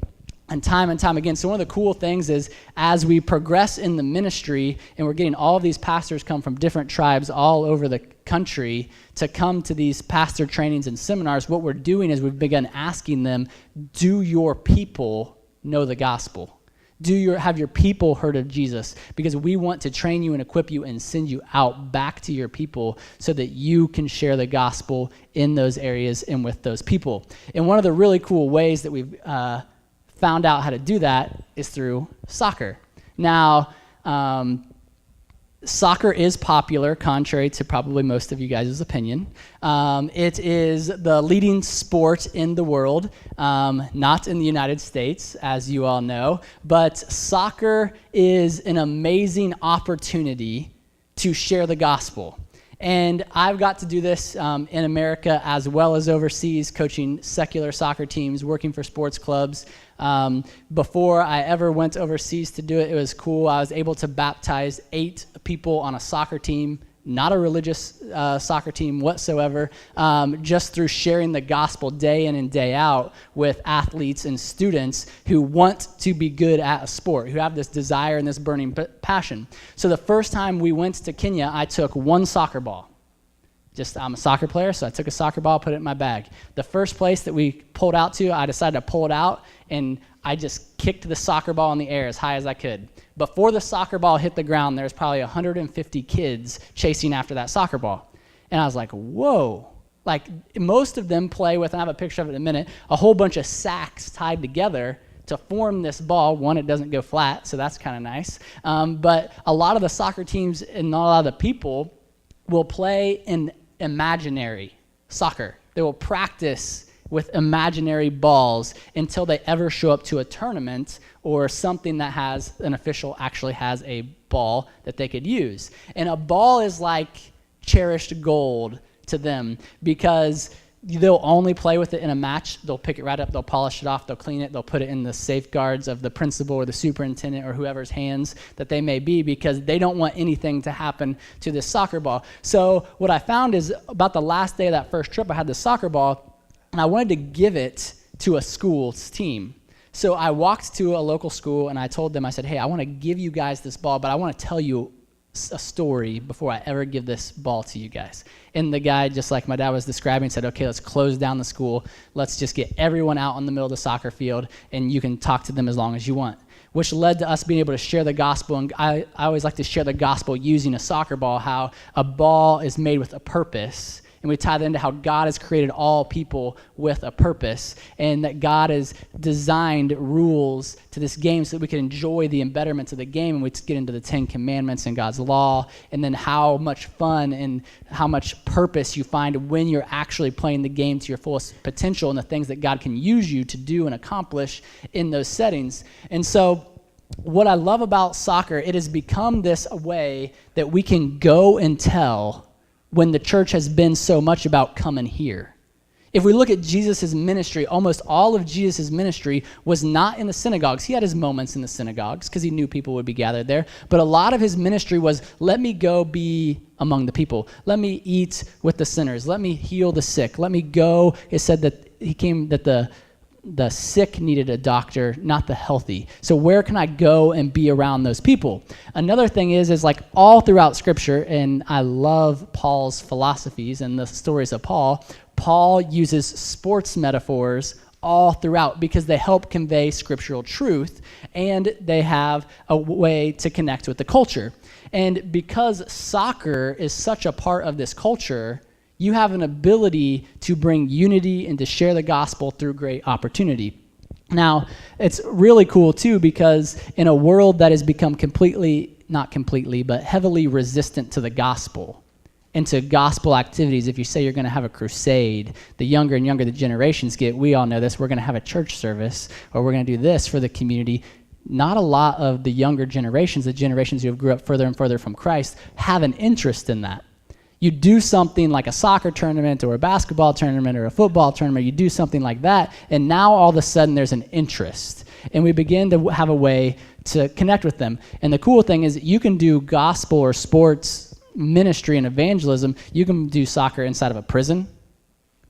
and time again. So one of the cool things is as we progress in the ministry and we're getting all of these pastors come from different tribes all over the country to come to these pastor trainings and seminars, what we're doing is we've begun asking them, do your people know the gospel? Have your people heard of Jesus? Because we want to train you and equip you and send you out back to your people so that you can share the gospel in those areas and with those people. And one of the really cool ways that we've found out how to do that is through soccer. Now, soccer is popular, contrary to probably most of you guys' opinion. It is the leading sport in the world, not in the United States, as you all know, but soccer is an amazing opportunity to share the gospel. And I've got to do this in America as well as overseas, coaching secular soccer teams, working for sports clubs. Before I ever went overseas to do it, it was cool. I was able to baptize 8 people on a soccer team, not a religious soccer team whatsoever, just through sharing the gospel day in and day out with athletes and students who want to be good at a sport, who have this desire and this burning passion. So the first time we went to Kenya, I took 1 soccer ball. I'm a soccer player, so I took a soccer ball, put it in my bag. The first place that we pulled out to, I decided to pull it out, and I just kicked the soccer ball in the air as high as I could. Before the soccer ball hit the ground, there was probably 150 kids chasing after that soccer ball. And I was like, whoa. Like, most of them play with, and I have a picture of it in a minute, a whole bunch of sacks tied together to form this ball. One, it doesn't go flat, so that's kind of nice. But a lot of the soccer teams and a lot of the people will play in imaginary soccer. They will practice with imaginary balls until they ever show up to a tournament or something that has an official actually has a ball that they could use. And a ball is like cherished gold to them because they'll only play with it in a match. They'll pick it right up, they'll polish it off, they'll clean it, they'll put it in the safeguards of the principal or the superintendent or whoever's hands that they may be, because they don't want anything to happen to this soccer ball. So what I found is about the last day of that first trip, I had this soccer ball, and I wanted to give it to a school's team. So I walked to a local school and I told them, I said, hey, I want to give you guys this ball, but I want to tell you a story before I ever give this ball to you guys. And the guy, just like my dad was describing, said, okay, let's close down the school. Let's just get everyone out in the middle of the soccer field and you can talk to them as long as you want, which led to us being able to share the gospel. And I always like to share the gospel using a soccer ball, how a ball is made with a purpose. And we tie that into how God has created all people with a purpose, and that God has designed rules to this game so that we can enjoy the embetterments of the game. And we get into the 10 Commandments and God's law, and then how much fun and how much purpose you find when you're actually playing the game to your fullest potential and the things that God can use you to do and accomplish in those settings. And so what I love about soccer, it has become this way that we can go and tell when the church has been so much about coming here. If we look at Jesus' ministry, almost all of Jesus' ministry was not in the synagogues. He had his moments in the synagogues because he knew people would be gathered there. But a lot of his ministry was, let me go be among the people. Let me eat with the sinners. Let me heal the sick. Let me go. It said that he came, that the sick needed a doctor, not the healthy. So where can I go and be around those people? Another thing is like all throughout Scripture, and I love Paul's philosophies and the stories of Paul, Paul uses sports metaphors all throughout because they help convey scriptural truth and they have a way to connect with the culture. And because soccer is such a part of this culture, you have an ability to bring unity and to share the gospel through great opportunity. Now, it's really cool too because in a world that has become not completely, but heavily resistant to the gospel and to gospel activities, if you say you're going to have a crusade, the younger and younger the generations get, we all know this, we're going to have a church service or we're going to do this for the community. Not a lot of the younger generations, the generations who have grew up further and further from Christ, have an interest in that. You do something like a soccer tournament or a basketball tournament or a football tournament, you do something like that, and now all of a sudden there's an interest. And we begin to have a way to connect with them. And the cool thing is you can do gospel or sports ministry and evangelism. You can do soccer inside of a prison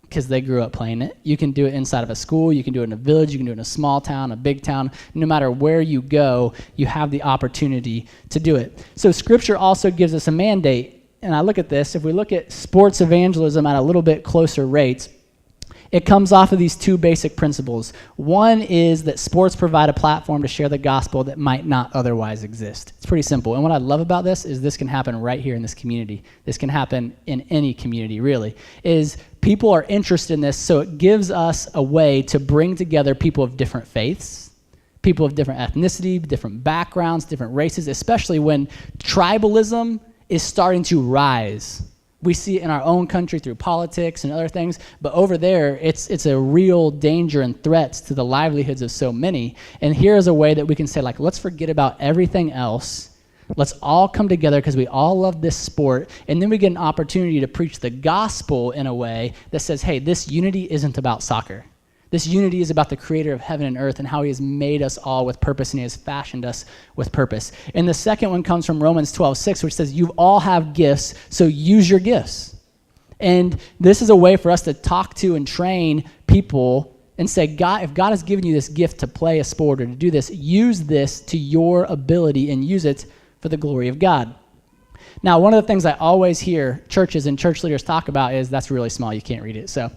because they grew up playing it. You can do it inside of a school. You can do it in a village. You can do it in a small town, a big town. No matter where you go, you have the opportunity to do it. So Scripture also gives us a mandate. And I look at this, if we look at sports evangelism at a little bit closer rates, it comes off of these two basic principles. One is that sports provide a platform to share the gospel that might not otherwise exist. It's pretty simple. And what I love about this is this can happen right here in this community. This can happen in any community, really, is people are interested in this, so it gives us a way to bring together people of different faiths, people of different ethnicity, different backgrounds, different races, especially when tribalism is starting to rise. We see it in our own country through politics and other things, but over there, it's a real danger and threat to the livelihoods of so many. And here's a way that we can say, like, let's forget about everything else. Let's all come together because we all love this sport, and then we get an opportunity to preach the gospel in a way that says, hey, this unity isn't about soccer. This unity is about the creator of heaven and earth and how he has made us all with purpose and he has fashioned us with purpose. And the second one comes from Romans 12:6, which says, you all have gifts, so use your gifts. And this is a way for us to talk to and train people and say, God, if God has given you this gift to play a sport or to do this, use this to your ability and use it for the glory of God. Now, one of the things I always hear churches and church leaders talk about is, that's really small, you can't read it, so,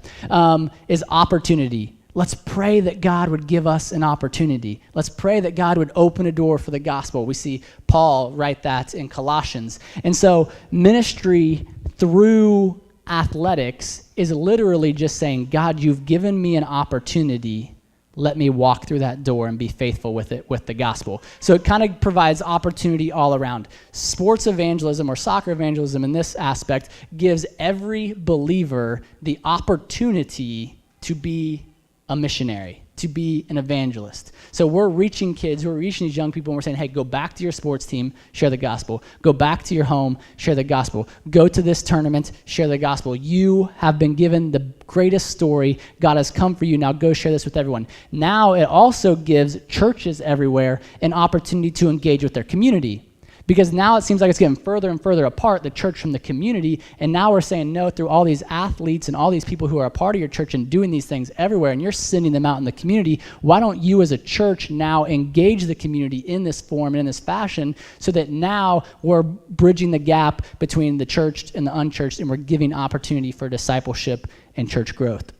is opportunity. Let's pray that God would give us an opportunity. Let's pray that God would open a door for the gospel. We see Paul write that in Colossians. And so ministry through athletics is literally just saying, God, you've given me an opportunity. Let me walk through that door and be faithful with it, with the gospel. So it kind of provides opportunity all around. Sports evangelism or soccer evangelism in this aspect gives every believer the opportunity to be a missionary, to be an evangelist. So we're reaching kids, we're reaching these young people, and we're saying, hey, go back to your sports team, share the gospel. Go back to your home, share the gospel. Go to this tournament, share the gospel. You have been given the greatest story. God has come for you. Now go share this with everyone. Now it also gives churches everywhere an opportunity to engage with their community. because now it seems like it's getting further and further apart, the church from the community, and now we're saying no through all these athletes and all these people who are a part of your church and doing these things everywhere, and you're sending them out in the community. Why don't you as a church now engage the community in this form and in this fashion so that now we're bridging the gap between the church and the unchurched, and we're giving opportunity for discipleship and church growth.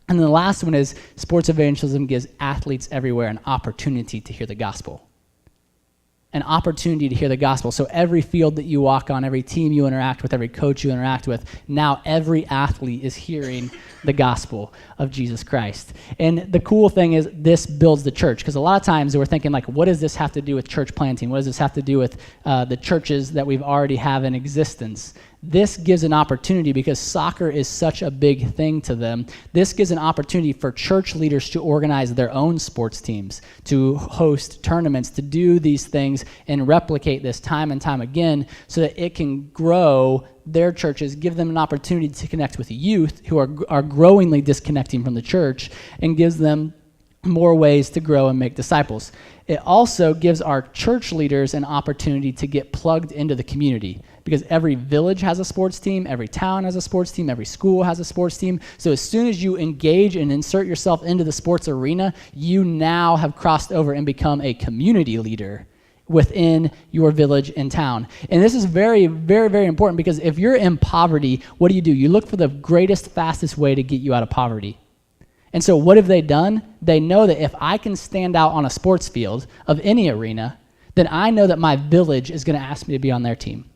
And then the last one is sports evangelism gives athletes everywhere an opportunity to hear the gospel. An opportunity to hear the gospel. So every field that you walk on, every team you interact with, every coach you interact with, now every athlete is hearing the gospel of Jesus Christ. And the cool thing is this builds the church, because a lot of times we're thinking like, what does this have to do with church planting? What does this have to do with the churches that we've already have in existence? This gives an opportunity, because soccer is such a big thing to them. This gives an opportunity for church leaders to organize their own sports teams, to host tournaments, to do these things and replicate this time and time again so that it can grow their churches, give them an opportunity to connect with youth who are growingly disconnecting from the church, and gives them more ways to grow and make disciples. It also gives our church leaders an opportunity to get plugged into the community, because every village has a sports team, every town has a sports team, every school has a sports team. So as soon as you engage and insert yourself into the sports arena, you now have crossed over and become a community leader within your village and town. And this is very, very, very important, because if you're in poverty, what do? You look for the greatest, fastest way to get you out of poverty. And so what have they done? They know that if I can stand out on a sports field of any arena, then I know that my village is going to ask me to be on their team.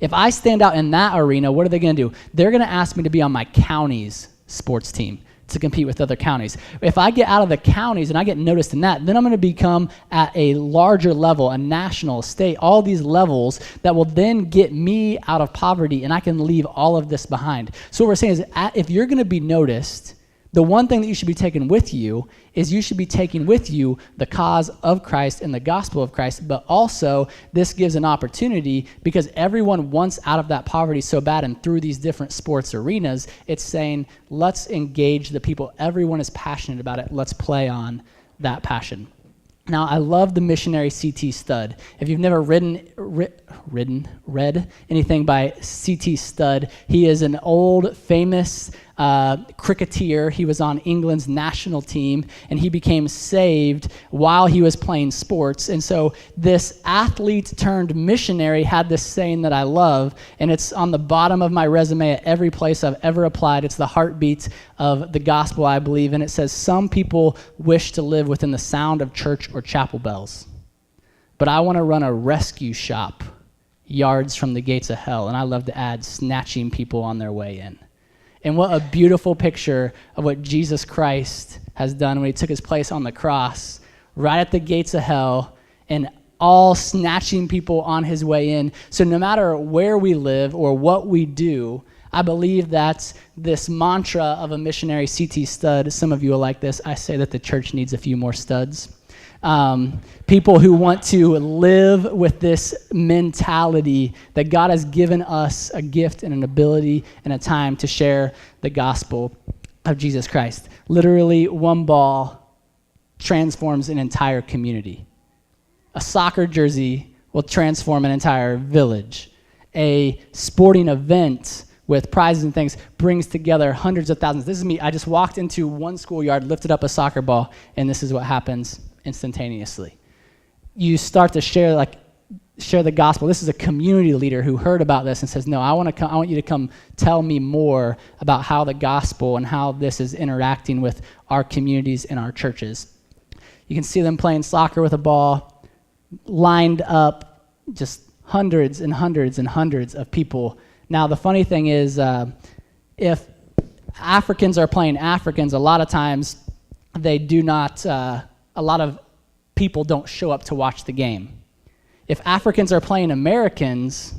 If I stand out in that arena, what are they going to do? They're going to ask me to be on my county's sports team to compete with other counties. If I get out of the counties and I get noticed in that, then I'm going to become at a larger level, a national, state, all these levels that will then get me out of poverty, and I can leave all of this behind. So what we're saying is, if you're going to be noticed, the one thing that you should be taking with you is you should be taking with you the cause of Christ and the gospel of Christ, but also this gives an opportunity, because everyone wants out of that poverty so bad, and through these different sports arenas, it's saying, let's engage the people. Everyone is passionate about it. Let's play on that passion. Now, I love the missionary C.T. Studd. If you've never read anything by C.T. Studd, he is an old, famous cricketer. He was on England's national team, and he became saved while he was playing sports. And so this athlete turned missionary had this saying that I love, and it's on the bottom of my resume at every place I've ever applied. It's the heartbeat of the gospel, I believe, and it says, some people wish to live within the sound of church or chapel bells, but I want to run a rescue shop yards from the gates of hell, and I love to add snatching people on their way in. And what a beautiful picture of what Jesus Christ has done when he took his place on the cross, right at the gates of hell, and all snatching people on his way in. So no matter where we live or what we do, I believe that's this mantra of a missionary, C.T. Studd. Some of you will like this. I say that the church needs a few more studs. People who want to live with this mentality that God has given us a gift and an ability and a time to share the gospel of Jesus Christ. Literally, one ball transforms an entire community. A soccer jersey will transform an entire village. A sporting event with prizes and things brings together hundreds of thousands. This is me. I just walked into one schoolyard, lifted up a soccer ball, and this is what happens instantaneously. You start to share the gospel. This is a community leader who heard about this and says, no, I want you to come tell me more about how the gospel and how this is interacting with our communities and our churches. You can see them playing soccer with a ball, lined up, just hundreds and hundreds and hundreds of people. Now, the funny thing is, if Africans are playing Africans, a lot of times they do not, a lot of people don't show up to watch the game. If Africans are playing Americans,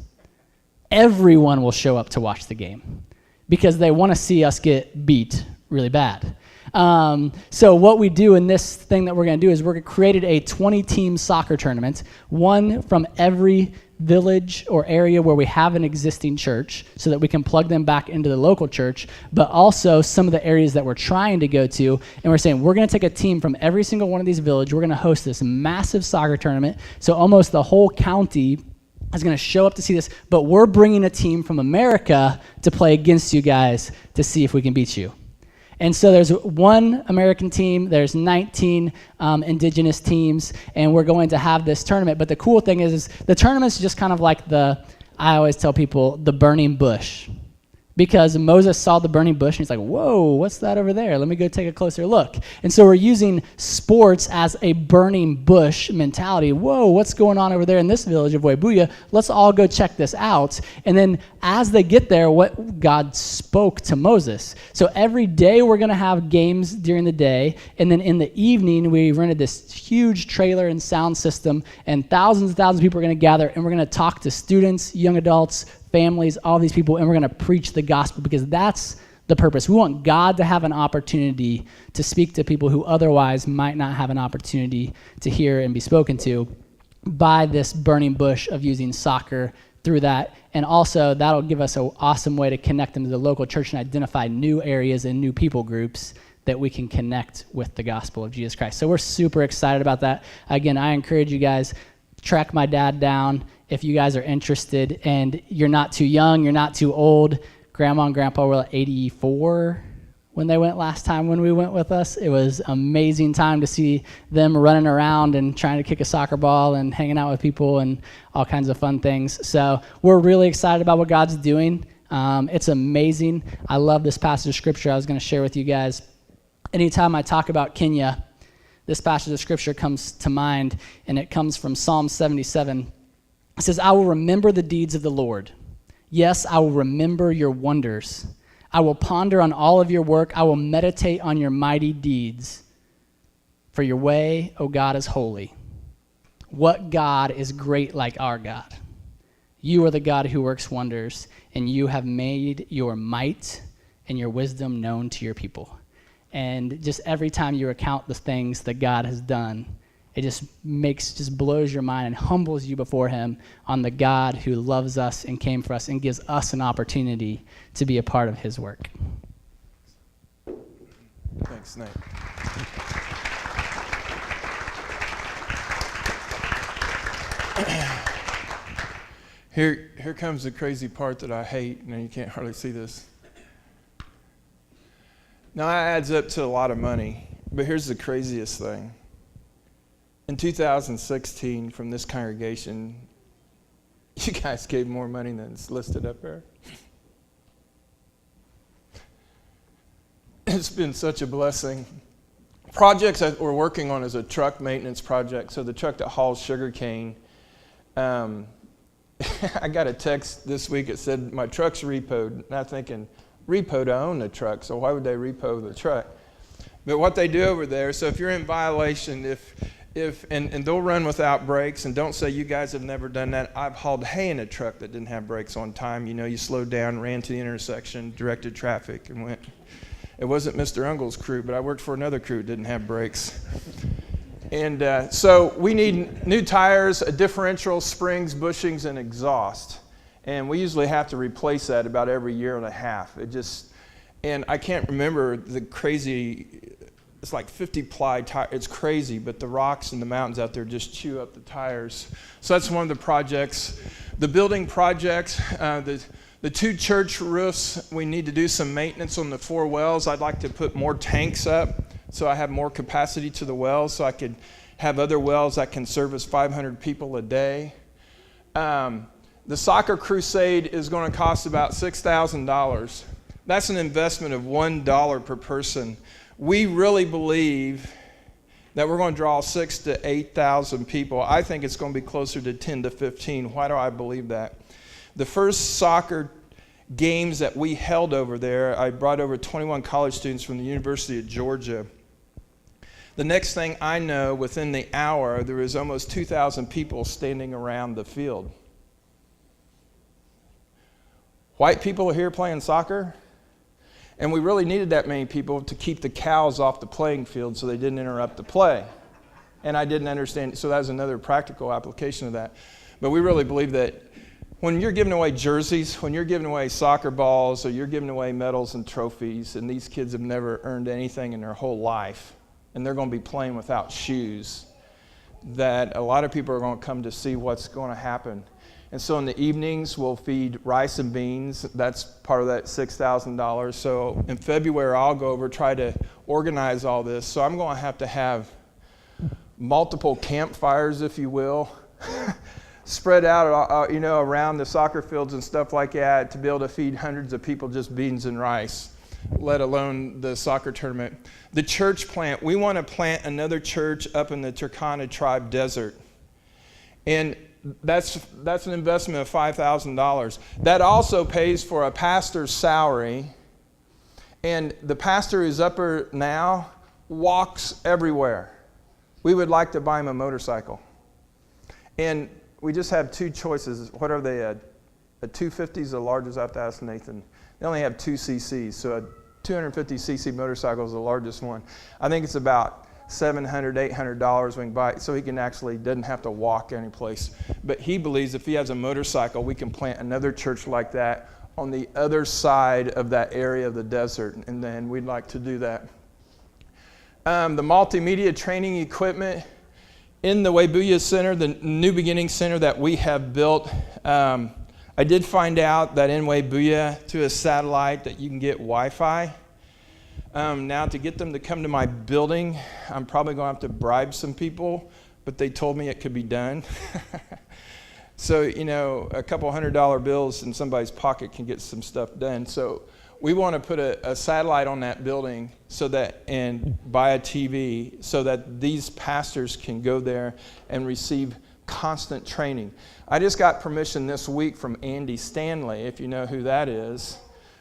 everyone will show up to watch the game because they want to see us get beat really bad. So what we do in this thing that we're going to do is we're created a 20-team soccer tournament, one from every village or area where we have an existing church so that we can plug them back into the local church, but also some of the areas that we're trying to go to, and we're saying we're going to take a team from every single one of these villages. We're going to host this massive soccer tournament, so almost the whole county is going to show up to see this, but we're bringing a team from America to play against you guys to see if we can beat you. And so there's one American team, there's 19 indigenous teams, and we're going to have this tournament. But the cool thing is the tournament's just kind of like I always tell people, the burning bush. Because Moses saw the burning bush, and he's like, whoa, what's that over there? Let me go take a closer look. And so we're using sports as a burning bush mentality. Whoa, what's going on over there in this village of Webuya? Let's all go check this out. And then as they get there, what God spoke to Moses. So every day we're going to have games during the day, and then in the evening we rented this huge trailer and sound system, and thousands of people are going to gather, and we're going to talk to students, young adults, families, all these people, and we're going to preach the gospel, because that's the purpose. We want God to have an opportunity to speak to people who otherwise might not have an opportunity to hear and be spoken to by this burning bush of using soccer through that. And also that'll give us an awesome way to connect them to the local church and identify new areas and new people groups that we can connect with the gospel of Jesus Christ. So we're super excited about that. Again, I encourage you guys, track my dad down if you guys are interested, and you're not too young, you're not too old. Grandma and Grandpa were like 84 when they went last time when we went with us. It was amazing time to see them running around and trying to kick a soccer ball and hanging out with people and all kinds of fun things. So we're really excited about what God's doing. It's amazing. I love this passage of scripture I was going to share with you guys. Anytime I talk about Kenya, this passage of scripture comes to mind, and it comes from Psalm 77. It says, I will remember the deeds of the Lord. Yes, I will remember your wonders. I will ponder on all of your work. I will meditate on your mighty deeds. For your way, O God, is holy. What God is great like our God? You are the God who works wonders, and you have made your might and your wisdom known to your people. And just every time you recount the things that God has done, it just blows your mind and humbles you before him on the God who loves us and came for us and gives us an opportunity to be a part of his work. Thanks, Nate. Here comes the crazy part that I hate, and you can't hardly see this. Now, that adds up to a lot of money, but here's the craziest thing. In 2016, from this congregation, you guys gave more money than it's listed up there. It's been such a blessing. Projects that we're working on is a truck maintenance project. So the truck that hauls sugarcane, I got a text this week that said, my truck's repoed. And I'm thinking, repo to own the truck, so why would they repo the truck? But what they do over there, so if you're in violation, and they'll run without brakes, and don't say you guys have never done that. I've hauled hay in a truck that didn't have brakes on time. You know, you slowed down, ran to the intersection, directed traffic, and went. It wasn't Mr. Ungel's crew, but I worked for another crew that didn't have brakes. And so we need new tires, a differential, springs, bushings, and exhaust. And we usually have to replace that about every year and a half. And I can't remember the crazy, it's like 50 ply tire. It's crazy, but the rocks and the mountains out there just chew up the tires. So that's one of the projects. The building projects, the 2 church roofs, we need to do some maintenance on the 4 wells. I'd like to put more tanks up so I have more capacity to the wells, so I could have other wells that can service 500 people a day. The soccer crusade is going to cost about $6,000. That's an investment of $1 per person. We really believe that we're going to draw 6,000 to 8,000 people. I think it's going to be closer to 10 to 15. Why do I believe that? The first soccer games that we held over there, I brought over 21 college students from the University of Georgia. The next thing I know, within the hour, there was almost 2,000 people standing around the field. White people are here playing soccer, and we really needed that many people to keep the cows off the playing field so they didn't interrupt the play. And I didn't understand, so that was another practical application of that. But we really believe that when you're giving away jerseys, when you're giving away soccer balls, or you're giving away medals and trophies, and these kids have never earned anything in their whole life, and they're going to be playing without shoes, that a lot of people are going to come to see what's going to happen. And so in the evenings, we'll feed rice and beans. That's part of that $6,000. So in February, I'll go over, try to organize all this. So I'm going to have multiple campfires, if you will, spread out, around the soccer fields and stuff like that to be able to feed hundreds of people just beans and rice, let alone the soccer tournament. The church plant, we want to plant another church up in the Turkana Tribe Desert. And that's an investment of $5,000. That also pays for a pastor's salary. And the pastor who's up there now walks everywhere. We would like to buy him a motorcycle. And we just have two choices. What are they? A 250 is the largest. I have to ask Nathan. They only have 2 cc's, so a 250 cc motorcycle is the largest one. I think it's about $700, $800 we can buy it, so he doesn't have to walk any place. But he believes if he has a motorcycle, we can plant another church like that on the other side of that area of the desert, and then we'd like to do that. The multimedia training equipment in the Webuya Center, the New Beginning Center that we have built. I did find out that in Webuya, to a satellite, that you can get Wi-Fi. Now, to get them to come to my building, I'm probably going to have to bribe some people, but they told me it could be done. So, a couple $100 bills in somebody's pocket can get some stuff done. So we want to put a satellite on that building and buy a TV so that these pastors can go there and receive constant training. I just got permission this week from Andy Stanley, if you know who that is,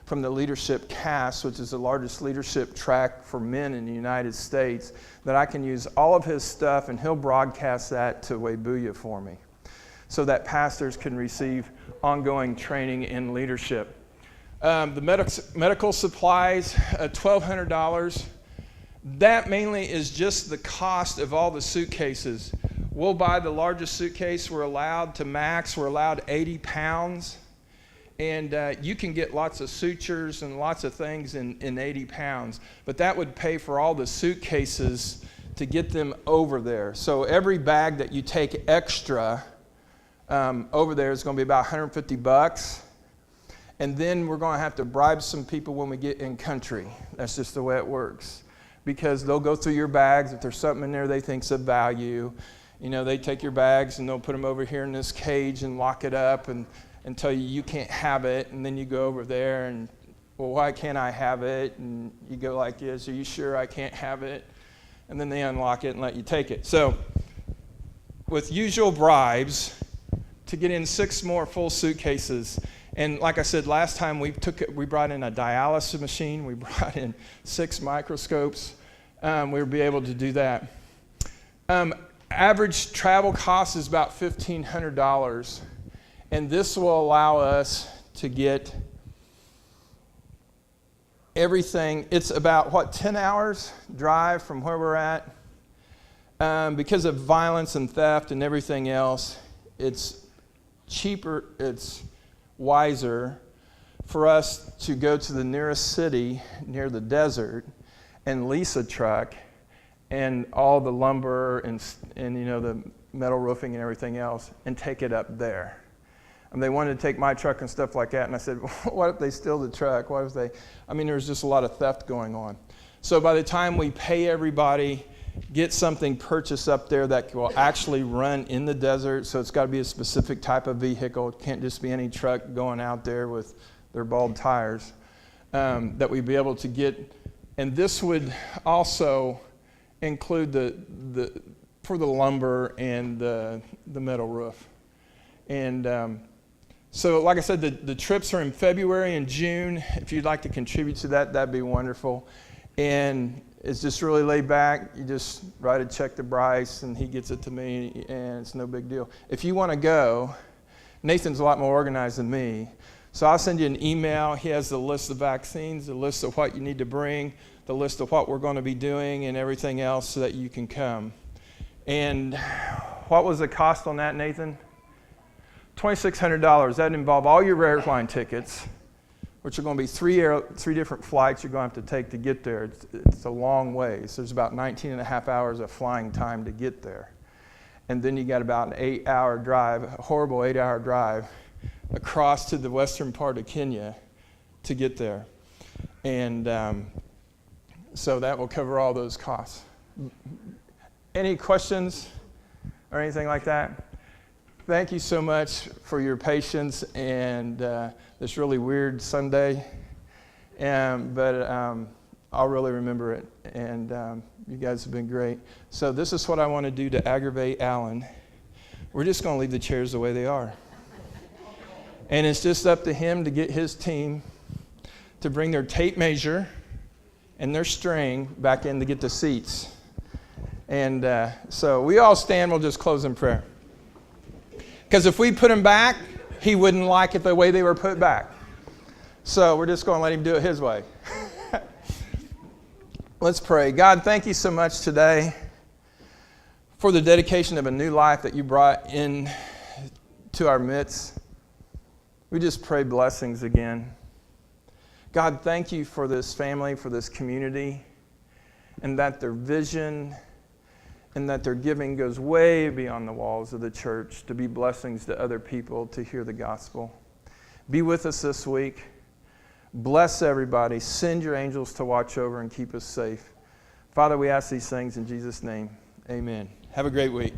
from the Leadership Cast, which is the largest leadership track for men in the United States, that I can use all of his stuff and he'll broadcast that to Webuya for me so that pastors can receive ongoing training in leadership. The medical supplies, $1,200. That mainly is just the cost of all the suitcases. We'll buy the largest suitcase we're allowed to max. We're allowed 80 pounds. And you can get lots of sutures and lots of things in 80 pounds. But that would pay for all the suitcases to get them over there. So every bag that you take extra over there is going to be about $150. And then we're going to have to bribe some people when we get in country. That's just the way it works. Because they'll go through your bags. If there's something in there they think's of value, they take your bags and they'll put them over here in this cage and lock it up and tell you can't have it. And then you go over there and, well, why can't I have it? And you go like this, are you sure I can't have it? And then they unlock it and let you take it. So with usual bribes, to get in 6 more full suitcases. And like I said, last time we brought in a dialysis machine. We brought in 6 microscopes. We would be able to do that. Average travel cost is about $1,500. And this will allow us to get everything. It's about, 10 hours drive from where we're at. Because of violence and theft and everything else, it's cheaper, it's wiser for us to go to the nearest city near the desert and lease a truck and all the lumber and the metal roofing and everything else and take it up there. And they wanted to take my truck and stuff like that, and I said, what if they steal the truck? What if there's just a lot of theft going on. So by the time we pay everybody, get something purchased up there that will actually run in the desert, so it's got to be a specific type of vehicle. It can't just be any truck going out there with their bald tires, that we'd be able to get. And this would also include for the lumber and the metal roof. And so like I said, the trips are in February and June. If you'd like to contribute to that, that'd be wonderful. And it's just really laid back. You just write a check to Bryce, and he gets it to me, and it's no big deal. If you want to go, Nathan's a lot more organized than me. So I'll send you an email. He has the list of vaccines, the list of what you need to bring, the list of what we're going to be doing, and everything else so that you can come. And what was the cost on that, Nathan? $2,600. That involved all your airline tickets, which are going to be three different flights you're going to have to take to get there. It's a long way. So there's about 19 and a half hours of flying time to get there. and then you got about an 8-hour drive, a horrible 8-hour drive, across to the western part of Kenya to get there. And so that will cover all those costs. Any questions or anything like that? Thank you so much for your patience and this really weird Sunday. But I'll really remember it. And you guys have been great. So this is what I want to do to aggravate Alan. We're just going to leave the chairs the way they are. And it's just up to him to get his team to bring their tape measure and their string back in to get the seats. And so we all stand, we'll just close in prayer. Because if we put them back, he wouldn't like it the way they were put back. So we're just going to let him do it his way. Let's pray. God, thank you so much today for the dedication of a new life that you brought in to our midst. We just pray blessings again. God, thank you for this family, for this community, and that their vision and that their giving goes way beyond the walls of the church to be blessings to other people to hear the gospel. Be with us this week. Bless everybody. Send your angels to watch over and keep us safe. Father, we ask these things in Jesus' name. Amen. Have a great week.